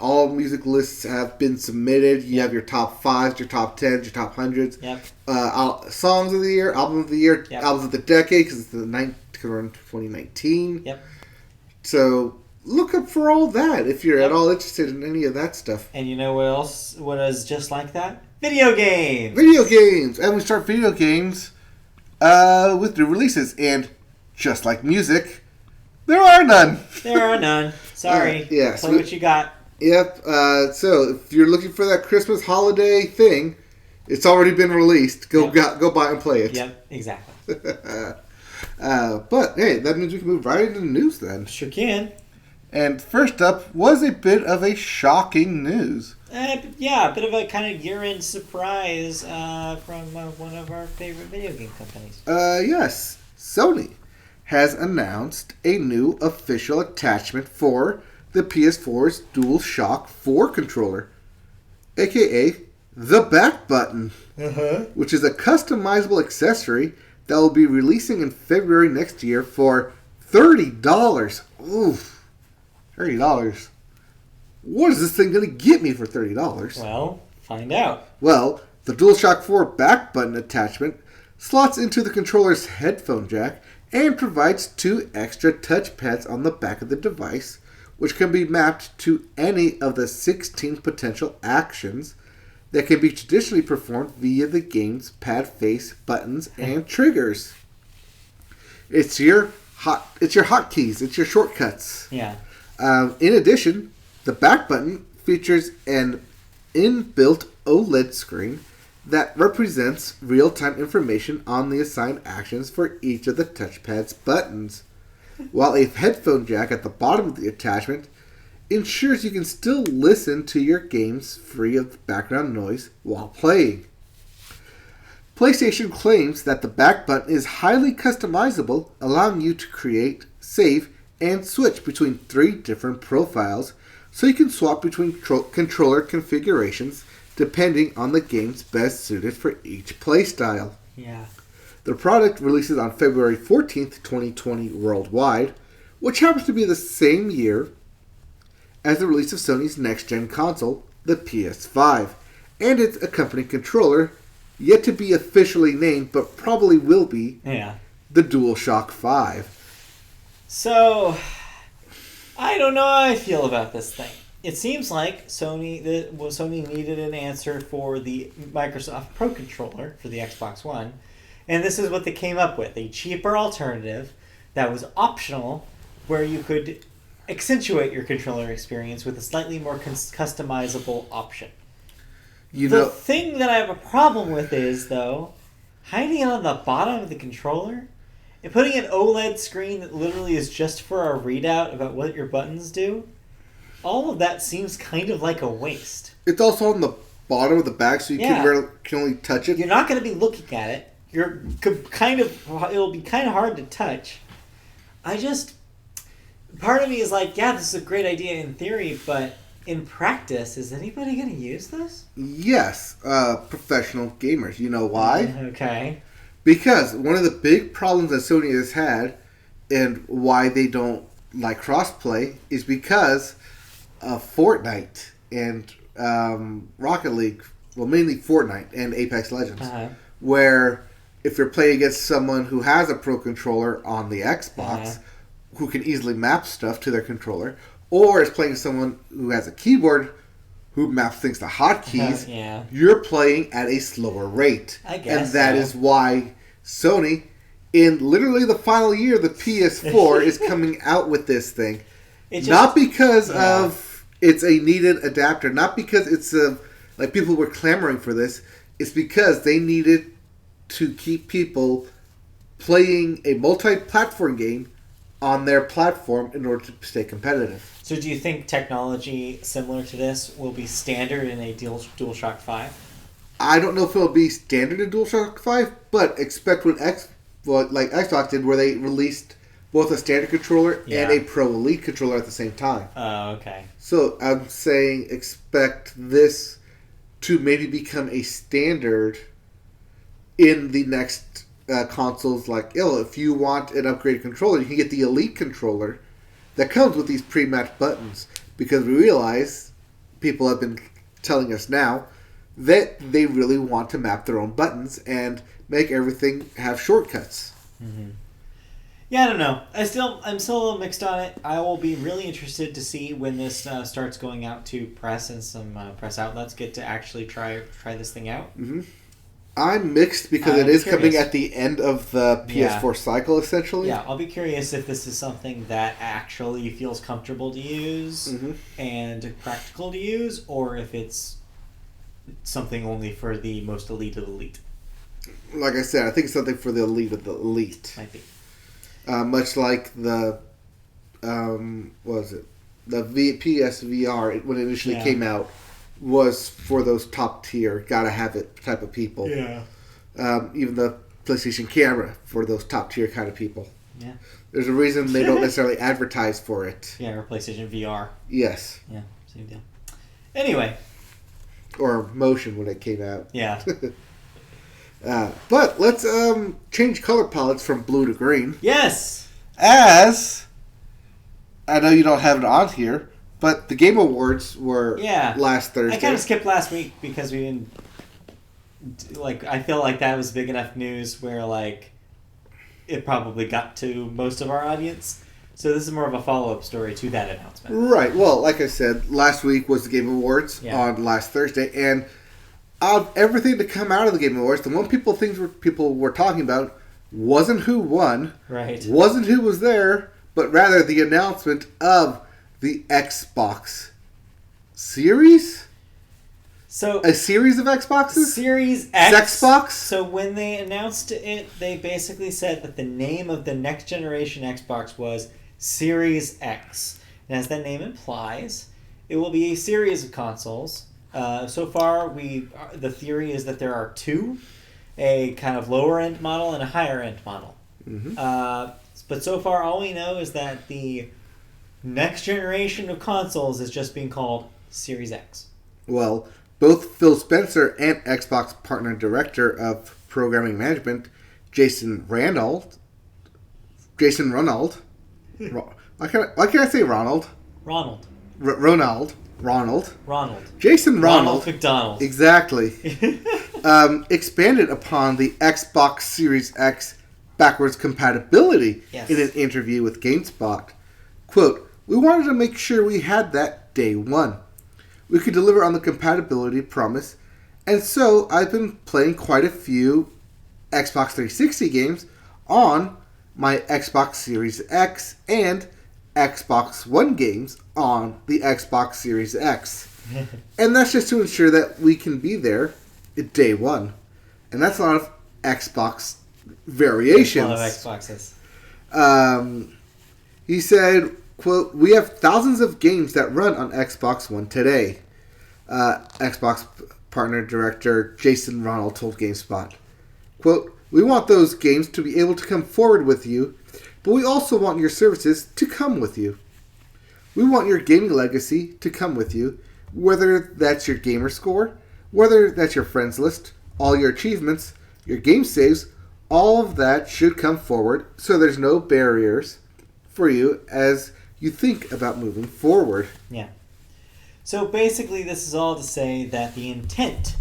Speaker 2: All music lists have been submitted. You have your top 5s, your top 10s, your top 100s.
Speaker 1: Yep.
Speaker 2: Songs of the year, album of the year, albums of the decade, because we're in 2019.
Speaker 1: Yep.
Speaker 2: So look up for all that if you're at all interested in any of that stuff.
Speaker 1: And you know what else? What is just like that? Video games.
Speaker 2: Video games, and we start video games with new releases. And just like music, there are none.
Speaker 1: There are none. Sorry.
Speaker 2: Yes.
Speaker 1: Play what you got.
Speaker 2: Yep. So if you're looking for that Christmas holiday thing, it's already been released. Go buy and play it.
Speaker 1: Yep, exactly.
Speaker 2: But hey, that means we can move right into the news then.
Speaker 1: Sure can.
Speaker 2: And first up was a bit of a shocking news.
Speaker 1: Yeah, a bit of a kind of year-end surprise from one of our favorite video game companies.
Speaker 2: Yes. Sony has announced a new official attachment for the PS4's DualShock 4 controller, aka the back button, which is a customizable accessory that will be releasing in February next year for $30. Oof, $30. What is this thing going to get me for $30?
Speaker 1: Well, find out.
Speaker 2: Well, the DualShock 4 back button attachment slots into the controller's headphone jack and provides 2 extra touchpads on the back of the device, which can be mapped to any of the 16 potential actions that can be traditionally performed via the game's pad face, buttons, and triggers. It's your hotkeys. It's your shortcuts.
Speaker 1: Yeah.
Speaker 2: In addition, the back button features an inbuilt OLED screen that represents real-time information on the assigned actions for each of the touchpad's buttons, while a headphone jack at the bottom of the attachment ensures you can still listen to your games free of background noise while playing. PlayStation claims that the back button is highly customizable, allowing you to create, save, and switch between 3 different profiles, so you can swap between controller configurations depending on the games best suited for each playstyle.
Speaker 1: Yeah.
Speaker 2: The product releases on February 14th, 2020 worldwide, which happens to be the same year as the release of Sony's next-gen console, the PS5, and its accompanying controller, yet to be officially named, but probably will be, the DualShock 5.
Speaker 1: So, I don't know how I feel about this thing. It seems like Sony needed an answer for the Microsoft Pro Controller for the Xbox One, and this is what they came up with: a cheaper alternative that was optional, where you could accentuate your controller experience with a slightly more customizable option. The thing that I have a problem with is, though, hiding it on the bottom of the controller and putting an OLED screen that literally is just for a readout about what your buttons do. All of that seems kind of like a waste.
Speaker 2: It's also on the bottom of the back, so you can only touch it.
Speaker 1: You're not going to be looking at it. It'll be kind of hard to touch. Part of me is like, yeah, this is a great idea in theory, but in practice, is anybody going to use this?
Speaker 2: Yes, professional gamers. You know why?
Speaker 1: Okay.
Speaker 2: Because one of the big problems that Sony has had, and why they don't like crossplay, is because of Fortnite and Rocket League. Well, mainly Fortnite and Apex Legends, where if you're playing against someone who has a Pro Controller on the Xbox, who can easily map stuff to their controller, or is playing someone who has a keyboard who maps things to hotkeys, you're playing at a slower rate.
Speaker 1: I guess
Speaker 2: and that is why Sony, in literally the final year, the PS4 is coming out with this thing. Not because of it's a needed adapter, not because it's like people were clamoring for this. It's because they needed to keep people playing a multi-platform game on their platform in order to stay competitive.
Speaker 1: So do you think technology similar to this will be standard in a DualShock 5?
Speaker 2: I don't know if it'll be standard in DualShock 5, but expect like Xbox did, where they released both a standard controller and a Pro Elite controller at the same time.
Speaker 1: Oh, okay.
Speaker 2: So I'm saying expect this to maybe become a standard in the next consoles. Like, if you want an upgraded controller, you can get the Elite controller that comes with these pre-matched buttons. Because we realize, people have been telling us now, that they really want to map their own buttons and make everything have shortcuts.
Speaker 1: Mm-hmm. Yeah, I don't know. I'm still a little mixed on it. I will be really interested to see when this starts going out to press and some press outlets get to actually try this thing out.
Speaker 2: Mm-hmm. I'm mixed because it is coming at the end of the PS4 cycle, essentially.
Speaker 1: Yeah, I'll be curious if this is something that actually feels comfortable to use and practical to use, or if it's something only for the most elite of elite.
Speaker 2: Like I said, I think it's something for the elite of the elite.
Speaker 1: Might be.
Speaker 2: Much like the, what was it? The PSVR, when it initially came out, was for those top tier, gotta have it type of people.
Speaker 1: Yeah.
Speaker 2: Even the PlayStation camera for those top tier kind of people.
Speaker 1: Yeah.
Speaker 2: There's a reason they don't necessarily advertise for it.
Speaker 1: Yeah, or PlayStation VR.
Speaker 2: Yes.
Speaker 1: Yeah, same deal. Anyway.
Speaker 2: Or Motion when it came out.
Speaker 1: Yeah.
Speaker 2: But let's change color palettes from blue to green.
Speaker 1: Yes!
Speaker 2: As, I know you don't have it on here, but the Game Awards were last Thursday.
Speaker 1: I kind of skipped last week because we didn't... I feel like that was big enough news where, it probably got to most of our audience. So this is more of a follow-up story to that announcement.
Speaker 2: Right. Well, like I said, last week was the Game Awards on last Thursday, and of everything to come out of the Game Awards, the one people were talking about wasn't who won,
Speaker 1: right?
Speaker 2: Wasn't who was there, but rather the announcement of the Xbox Series.
Speaker 1: So
Speaker 2: a series of Xboxes?
Speaker 1: Series X.
Speaker 2: Xbox?
Speaker 1: So when they announced it, they basically said that the name of the next generation Xbox was Series X. And as that name implies, it will be a series of consoles. So far, the theory is that there are two, a kind of lower end model and a higher end model. Mm-hmm. But so far, all we know is that the next generation of consoles is just being called Series X.
Speaker 2: Well, both Phil Spencer and Xbox partner director of programming management, Jason Ronald. Why can't I say Ronald?
Speaker 1: Ronald.
Speaker 2: Ronald.
Speaker 1: Ronald.
Speaker 2: Jason Ronald.
Speaker 1: McDonald.
Speaker 2: Exactly. Expanded upon the Xbox Series X backwards compatibility in an interview with GameSpot. Quote, "We wanted to make sure we had that day one. We could deliver on the compatibility promise, and so I've been playing quite a few Xbox 360 games on my Xbox Series X and Xbox One games on the Xbox Series X. And that's just to ensure that we can be there at day one. And that's a lot of Xbox variations.
Speaker 1: That's a lot of Xboxes.
Speaker 2: He said, quote, "We have thousands of games that run on Xbox One today." Xbox partner director Jason Ronald told GameSpot, quote, "We want those games to be able to come forward with you, but we also want your services to come with you. We want your gaming legacy to come with you, whether that's your gamer score, whether that's your friends list, all your achievements, your game saves, all of that should come forward so there's no barriers for you as you think about moving forward."
Speaker 1: Yeah. So basically this is all to say that the intent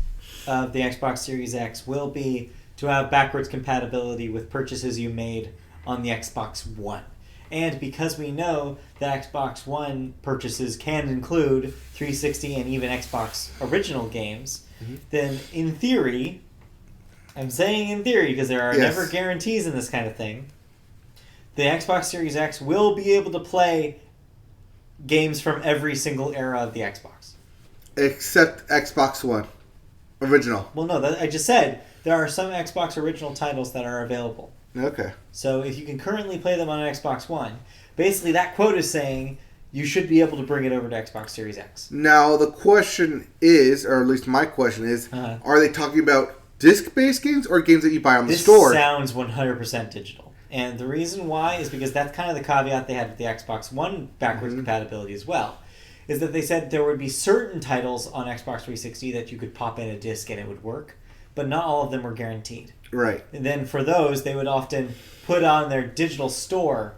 Speaker 1: of the Xbox Series X will be to have backwards compatibility with purchases you made on the Xbox One. And because we know that Xbox One purchases can include 360 and even Xbox original games, then in theory, I'm saying in theory because there are never guarantees in this kind of thing, the Xbox Series X will be able to play games from every single era of the Xbox.
Speaker 2: Except Xbox One. Original.
Speaker 1: Well, no, I just said there are some Xbox original titles that are available.
Speaker 2: Okay.
Speaker 1: So if you can currently play them on an Xbox One, basically that quote is saying you should be able to bring it over to Xbox Series X.
Speaker 2: Now, the question is, or at least my question is, are they talking about disc-based games or games that you buy on the store?
Speaker 1: This sounds 100% digital. And the reason why is because that's kind of the caveat they had with the Xbox One backwards compatibility as well. Is that they said there would be certain titles on Xbox 360 that you could pop in a disc and it would work, but not all of them were guaranteed.
Speaker 2: Right.
Speaker 1: And then for those, they would often put on their digital store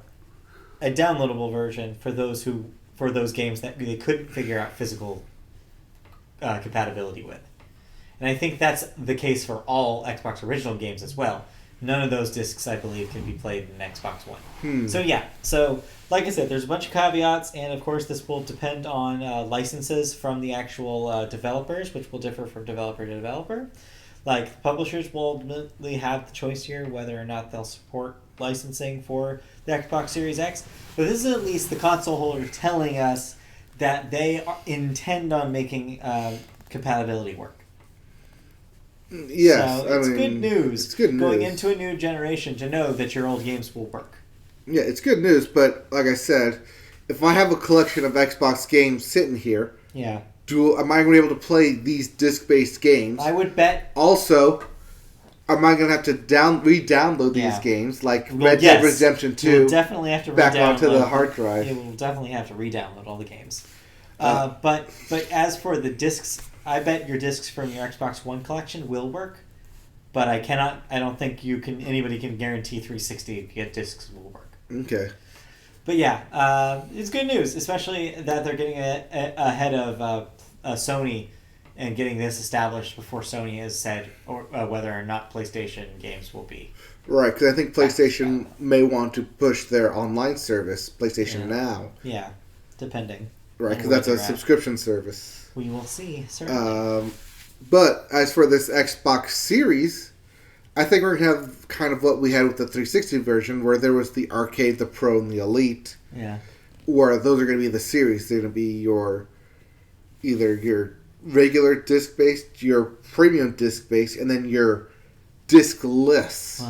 Speaker 1: a downloadable version for those games that they couldn't figure out physical compatibility with. And I think that's the case for all Xbox original games as well. None of those discs, I believe, can be played in Xbox One. So like I said, there's a bunch of caveats, and of course this will depend on licenses from the actual developers, which will differ from developer to developer. Like, publishers will ultimately have the choice here whether or not they'll support licensing for the Xbox Series X. But this is at least the console holder telling us that they intend on making compatibility work.
Speaker 2: Yes,
Speaker 1: so it's good news.
Speaker 2: It's good news.
Speaker 1: Going into a new generation to know that your old games will work.
Speaker 2: Yeah, it's good news, but like I said, if I have a collection of Xbox games sitting here,
Speaker 1: Yeah.
Speaker 2: am I going to be able to play these disc-based games?
Speaker 1: I would bet.
Speaker 2: Also, am I going to have to re-download these
Speaker 1: Yeah.
Speaker 2: games, like
Speaker 1: Well,
Speaker 2: Red
Speaker 1: yes.
Speaker 2: Dead Redemption 2,
Speaker 1: You'll definitely have to
Speaker 2: back
Speaker 1: re-download.
Speaker 2: onto the hard drive?
Speaker 1: You will definitely have to re-download all the games. But as for the discs, I bet your discs from your Xbox One collection will work. But I don't think anybody can guarantee 360 get discs will work.
Speaker 2: Okay.
Speaker 1: But yeah, it's good news, especially that they're getting ahead of Sony and getting this established before Sony has said whether or not PlayStation games will be.
Speaker 2: Right, because I think PlayStation may want to push their online service, PlayStation Now.
Speaker 1: Yeah, depending.
Speaker 2: Right, because that's a subscription service.
Speaker 1: We will see, certainly.
Speaker 2: But as for this Xbox Series, I think we're going to have kind of what we had with the 360 version, where there was the Arcade, the Pro, and the Elite.
Speaker 1: Yeah.
Speaker 2: Where those are going to be the series. They're going to be either your regular disc-based, your premium disc-based, and then your disc-less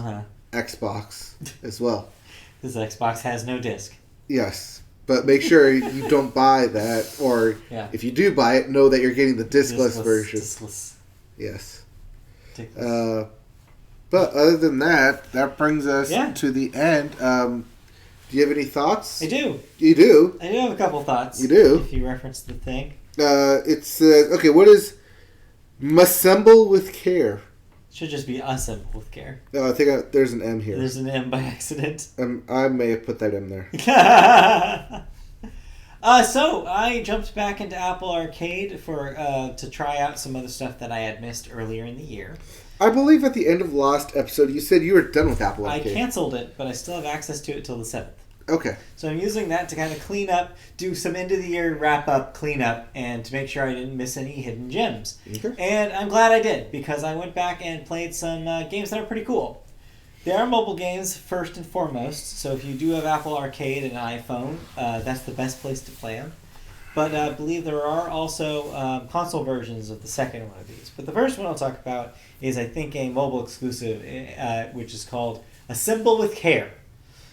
Speaker 2: Xbox as well.
Speaker 1: This Xbox has no disc.
Speaker 2: Yes. But make sure you don't buy that, or if you do buy it, know that you're getting the discless version.
Speaker 1: Discless.
Speaker 2: Yes.
Speaker 1: Ridiculous.
Speaker 2: But other than that, that brings us to the end. Do you have any thoughts?
Speaker 1: I do.
Speaker 2: You do?
Speaker 1: I do have a couple thoughts.
Speaker 2: You do?
Speaker 1: If you reference the thing.
Speaker 2: It says, okay, what is Massemble with Care?
Speaker 1: Should just be assemble with care.
Speaker 2: I think there's an M here.
Speaker 1: There's an M by accident.
Speaker 2: I may have put that in there.
Speaker 1: So I jumped back into Apple Arcade to try out some other stuff that I had missed earlier in the year.
Speaker 2: I believe at the end of last episode you said you were done with Apple Arcade.
Speaker 1: I canceled it, but I still have access to it till the 7th.
Speaker 2: Okay.
Speaker 1: So I'm using that to kind of clean up, do some end of the year wrap up, clean up, and to make sure I didn't miss any hidden gems. Okay. And I'm glad I did, because I went back and played some games that are pretty cool. They are mobile games first and foremost, so if you do have Apple Arcade and an iPhone, that's the best place to play them. But I believe there are also console versions of the second one of these. But the first one I'll talk about is, I think, a mobile exclusive, which is called Assemble with Care.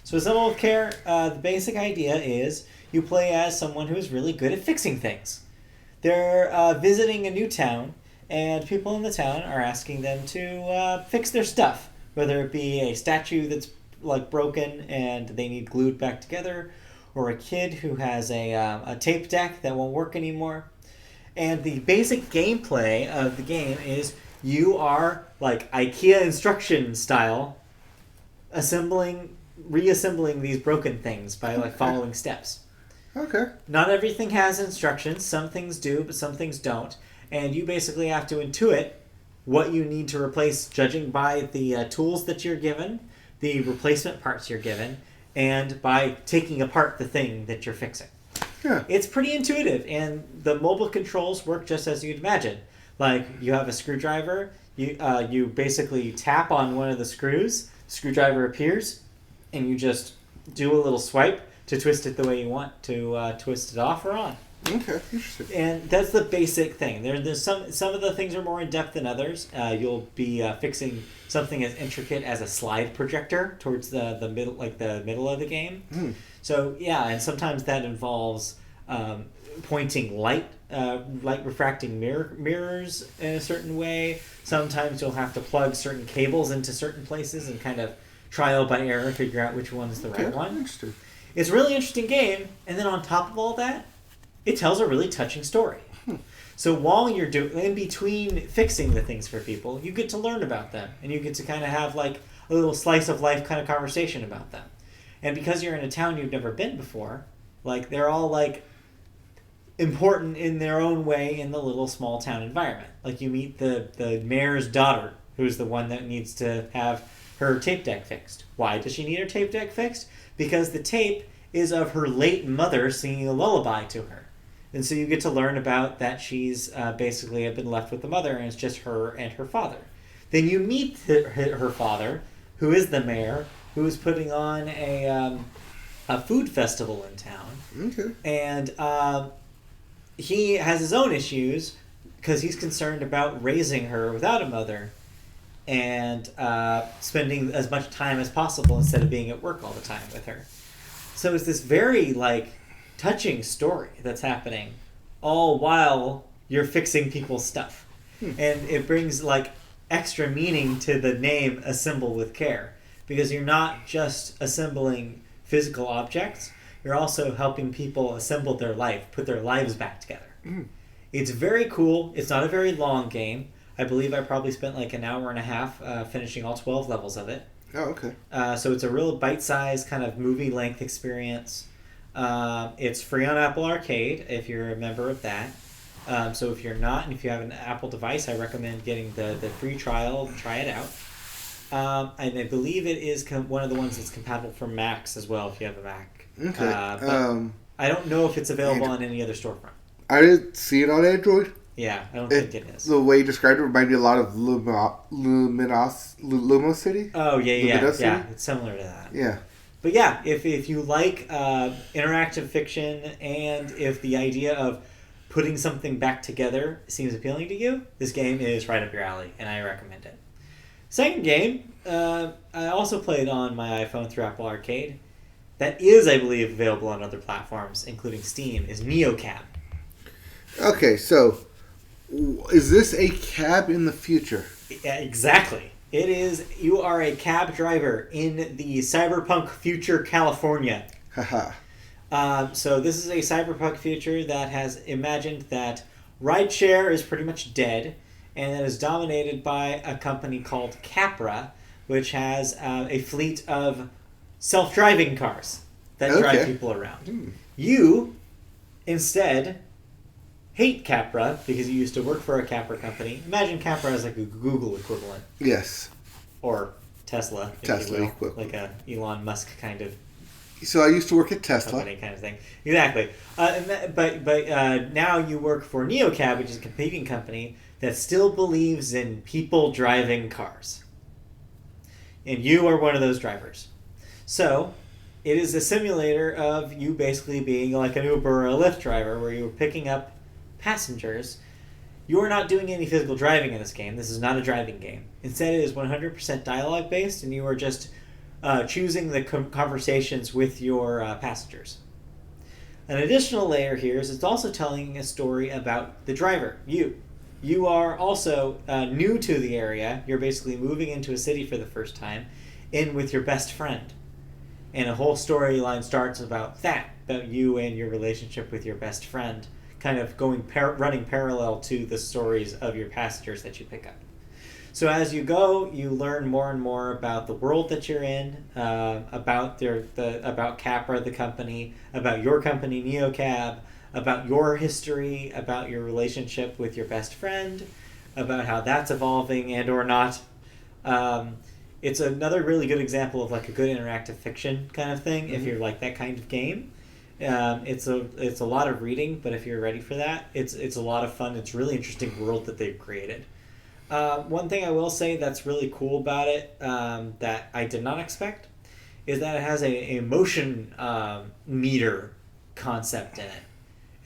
Speaker 1: So Assemble with Care, the basic idea is you play as someone who is really good at fixing things. They're visiting a new town, and people in the town are asking them to fix their stuff, whether it be a statue that's broken and they need glued back together, or a kid who has a tape deck that won't work anymore. And the basic gameplay of the game is you are, like IKEA instruction style, reassembling these broken things by following steps.
Speaker 2: Okay.
Speaker 1: Not everything has instructions. Some things do, but some things don't. And you basically have to intuit what you need to replace, judging by the tools that you're given, the replacement parts you're given, and by taking apart the thing that you're fixing.
Speaker 2: Yeah.
Speaker 1: It's pretty intuitive, and the mobile controls work just as you'd imagine. Like, you have a screwdriver, you basically tap on one of the screws, the screwdriver appears, and you just do a little swipe to twist it the way you want to twist it off or on.
Speaker 2: Okay, interesting.
Speaker 1: And that's the basic thing. There's some of the things are more in depth than others. You'll be fixing something as intricate as a slide projector towards the middle, the middle of the game.
Speaker 2: Mm.
Speaker 1: So yeah, and sometimes that involves pointing light refracting mirrors in a certain way. Sometimes you'll have to plug certain cables into certain places and kind of trial by error figure out which one is the right one.
Speaker 2: Interesting.
Speaker 1: It's a really interesting game, and then on top of all that, it tells a really touching story. So while you're in between fixing the things for people, you get to learn about them, and you get to kind of have a little slice of life kind of conversation about them. And because you're in a town you've never been before, they're all important in their own way in the little small town environment. You meet the mayor's daughter, who's the one that needs to have her tape deck fixed. Why does she need her tape deck fixed? Because the tape is of her late mother singing a lullaby to her. And so you get to learn about that she's basically been left with the mother, and it's just her and her father. Then you meet her father, who is the mayor, who is putting on a food festival in town.
Speaker 2: Okay.
Speaker 1: And he has his own issues because he's concerned about raising her without a mother and spending as much time as possible instead of being at work all the time with her. So it's this very, like, touching story that's happening all while you're fixing people's stuff. And it brings, like, extra meaning to the name Assemble with Care, because you're not just assembling physical objects, you're also helping people assemble their life, put their lives back together. It's very cool. It's not a very long game. I believe I probably spent like an hour and a half finishing all 12 levels of it.
Speaker 2: Oh, okay.
Speaker 1: So it's a real bite-sized kind of movie-length experience. It's free on Apple Arcade if you're a member of that. So if you're not, and if you have an Apple device, I recommend getting the free trial and try it out. And I believe it is one of the ones that's compatible for Macs as well if you have a Mac.
Speaker 2: Okay.
Speaker 1: But I don't know if it's available on any other storefront.
Speaker 2: I didn't see it on Android.
Speaker 1: Yeah, I don't think it is.
Speaker 2: The way you described it reminded me a lot of Lumo City.
Speaker 1: Oh, yeah.
Speaker 2: City?
Speaker 1: It's similar to that.
Speaker 2: Yeah.
Speaker 1: But yeah, if you like interactive fiction and if the idea of putting something back together seems appealing to you, this game is right up your alley, and I recommend it. Second game, I also played on my iPhone through Apple Arcade. That is, I believe, available on other platforms, including Steam, is NeoCab.
Speaker 2: Okay, so is this a cab in the future?
Speaker 1: Yeah, exactly. It is. You are a cab driver in the cyberpunk future California.
Speaker 2: Haha.
Speaker 1: So this is a cyberpunk future that has imagined that rideshare is pretty much dead, and that is dominated by a company called Capra, which has a fleet of self-driving cars that drive people around. You, instead, hate Capra because you used to work for a Capra company. Imagine Capra as like a Google equivalent.
Speaker 2: Yes.
Speaker 1: Or Tesla, if you will.
Speaker 2: Equivalent.
Speaker 1: Like a Elon Musk kind of
Speaker 2: So I used to work at Tesla.
Speaker 1: company kind of thing. Exactly. But now you work for NeoCab, which is a competing company that still believes in people driving cars. And you are one of those drivers. So it is a simulator of you basically being like an Uber or a Lyft driver where you're picking up passengers. You are not doing any physical driving in this game. This is not a driving game. Instead, it is 100% dialogue based, and you are just choosing the conversations with your passengers. An additional layer here is it's also telling a story about the driver, you. You are also new to the area. You're basically moving into a city for the first time, in with your best friend. And a whole storyline starts about you and your relationship with your best friend, kind of running parallel to the stories of your passengers that you pick up. So as you go, you learn more and more about the world that you're in, about Capra, the company, about your company, NeoCab, about your history, about your relationship with your best friend, about how that's evolving and or not. It's another really good example of like a good interactive fiction kind of thing. Mm-hmm. If you're like that kind of game, it's a lot of reading, but if you're ready for that, it's a lot of fun. It's a really interesting world that they've created. One thing I will say that's really cool about it that I did not expect is that it has a motion meter concept in it,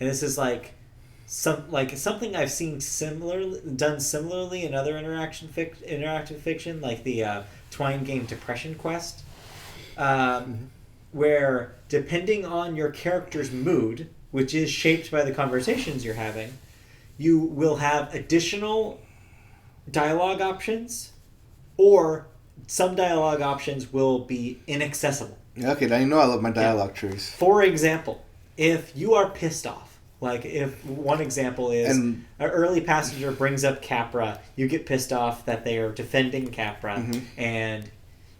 Speaker 1: and this is like something I've seen done similarly in other interactive fiction, like the Twine game Depression Quest, where depending on your character's mood, which is shaped by the conversations you're having, you will have additional dialogue options, or some dialogue options will be inaccessible.
Speaker 2: Okay, now you know I love my dialogue trees.
Speaker 1: For example, if you are pissed off, like if one example is an early passenger brings up Capra, you get pissed off that they are defending Capra, and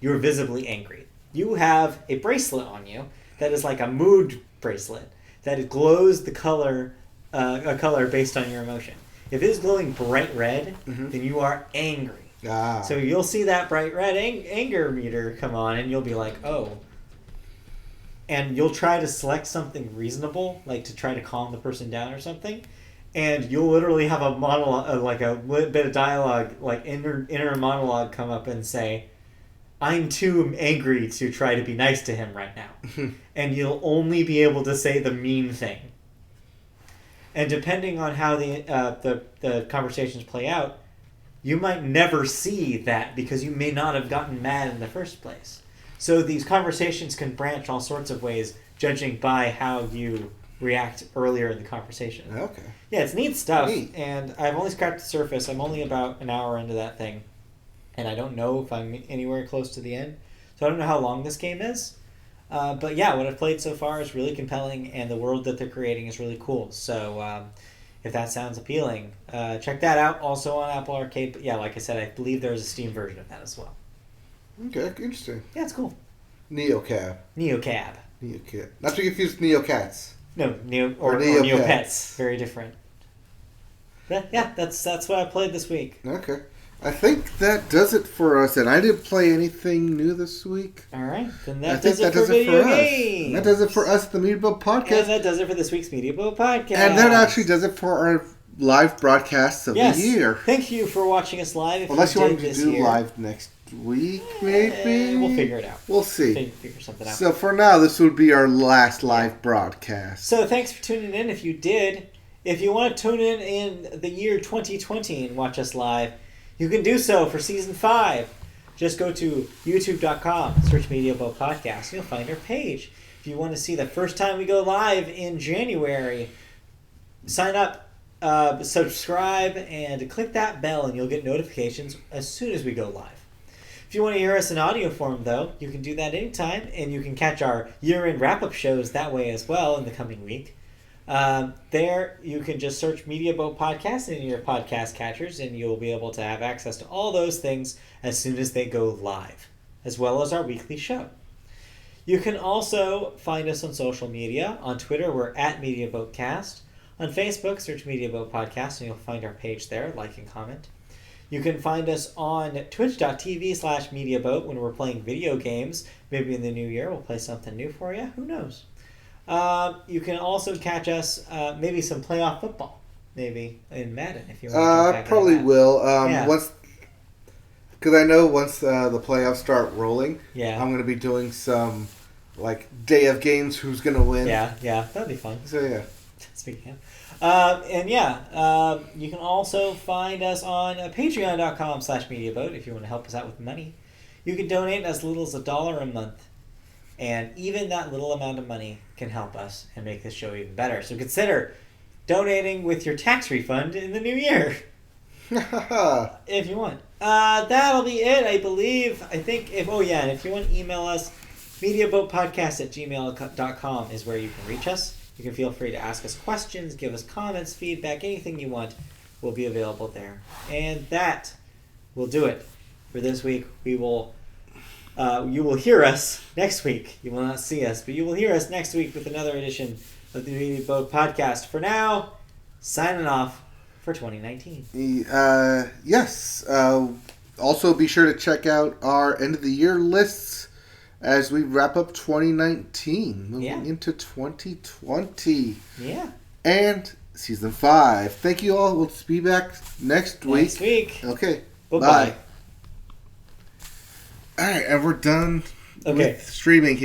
Speaker 1: you're visibly angry. You have a bracelet on you that is like a mood bracelet that glows the color, a color based on your emotion. If it is glowing bright red, then you are angry.
Speaker 2: Ah.
Speaker 1: So you'll see that bright red anger meter come on, and you'll be like, oh. And you'll try to select something reasonable, like to try to calm the person down or something. and you'll literally have a monologue, like a bit of dialogue, like inner monologue come up and say, I'm too angry to try to be nice to him right now. And you'll only be able to say the mean thing. And depending on how the conversations play out, you might never see that because you may not have gotten mad in the first place. So these conversations can branch all sorts of ways, judging by how you react earlier in the conversation.
Speaker 2: Okay.
Speaker 1: Yeah, it's neat stuff.
Speaker 2: Neat.
Speaker 1: And I've only scratched the surface. I'm only about an hour into that thing. And I don't know if I'm anywhere close to the end. So I don't know how long this game is. But yeah, what I've played so far is really compelling, and the world that they're creating is really cool. So if that sounds appealing, check that out. Also on Apple Arcade. But yeah, like I said, I believe there's a Steam version of that as well.
Speaker 2: Okay, interesting.
Speaker 1: Yeah, it's cool.
Speaker 2: Neocab.
Speaker 1: Neocab.
Speaker 2: Neocab. Not to confuse with Neocats.
Speaker 1: No,
Speaker 2: Or
Speaker 1: or
Speaker 2: Neopets.
Speaker 1: Neopets. Very different. But yeah, that's what I played this week.
Speaker 2: Okay. I think that does it for us, and I didn't play anything new this week.
Speaker 1: All right, then
Speaker 2: I
Speaker 1: that
Speaker 2: think
Speaker 1: does it for video games.
Speaker 2: That does it for us, the Media Boat
Speaker 1: And
Speaker 2: Podcast.
Speaker 1: that does it for this week's Media Boat Podcast.
Speaker 2: And that actually does it for our live broadcasts of the year.
Speaker 1: Thank you for watching us live. If
Speaker 2: Unless you
Speaker 1: did
Speaker 2: want to
Speaker 1: this
Speaker 2: do
Speaker 1: year.
Speaker 2: live next week, maybe?
Speaker 1: We'll figure it out.
Speaker 2: We'll see.
Speaker 1: Figure something out.
Speaker 2: So for now, this would be our last live broadcast.
Speaker 1: So thanks for tuning in. If you did, if you want to tune in the year 2020 and watch us live, you can do so for Season 5. Just go to youtube.com, search Media Boat Podcast, and you'll find our page. If you want to see the first time we go live in January, sign up, subscribe, and click that bell, and you'll get notifications as soon as we go live. If you want to hear us in audio form, though, you can do that anytime, and you can catch our year-end wrap-up shows that way as well in the coming week. There, you can just search Media Boat Podcast in your podcast catchers, and you'll be able to have access to all those things as soon as they go live, as well as our weekly show. You can also find us on social media. On Twitter, we're at Media Boat Cast. On Facebook, search Media Boat Podcast, and you'll find our page there. Like and comment. You can find us on twitch.tv/MediaBoat when we're playing video games. Maybe in the new year we'll play something new for you. Who knows? You can also catch us, maybe some playoff football, maybe in Madden if you want to.
Speaker 2: I probably will.
Speaker 1: Yeah.
Speaker 2: Because I know once the playoffs start rolling,
Speaker 1: Yeah.
Speaker 2: I'm going to be doing some like day of games. Who's going to win?
Speaker 1: Yeah, that'd be fun.
Speaker 2: So yeah.
Speaker 1: Speaking of. You can also find us on patreon.com/MediaBoat if you want to help us out with money. You can donate as little as $1 a month. And even that little amount of money can help us and make this show even better. So consider donating with your tax refund in the new year. If you want. That'll be it, I believe. I think and if you want to email us, mediaboatpodcast@gmail.com is where you can reach us. You can feel free to ask us questions, give us comments, feedback, anything you want will be available there. And that will do it for this week. You will hear us next week. You will not see us, but you will hear us next week with another edition of the Media Boat Podcast. For now, signing off for 2019.
Speaker 2: Yes. Also, be sure to check out our end of the year lists as we wrap up 2019, moving into 2020.
Speaker 1: Yeah.
Speaker 2: And season 5. Thank you all. We'll be back next week.
Speaker 1: Next week.
Speaker 2: Okay.
Speaker 1: Bye-bye.
Speaker 2: Bye. All right, and we're done with streaming here.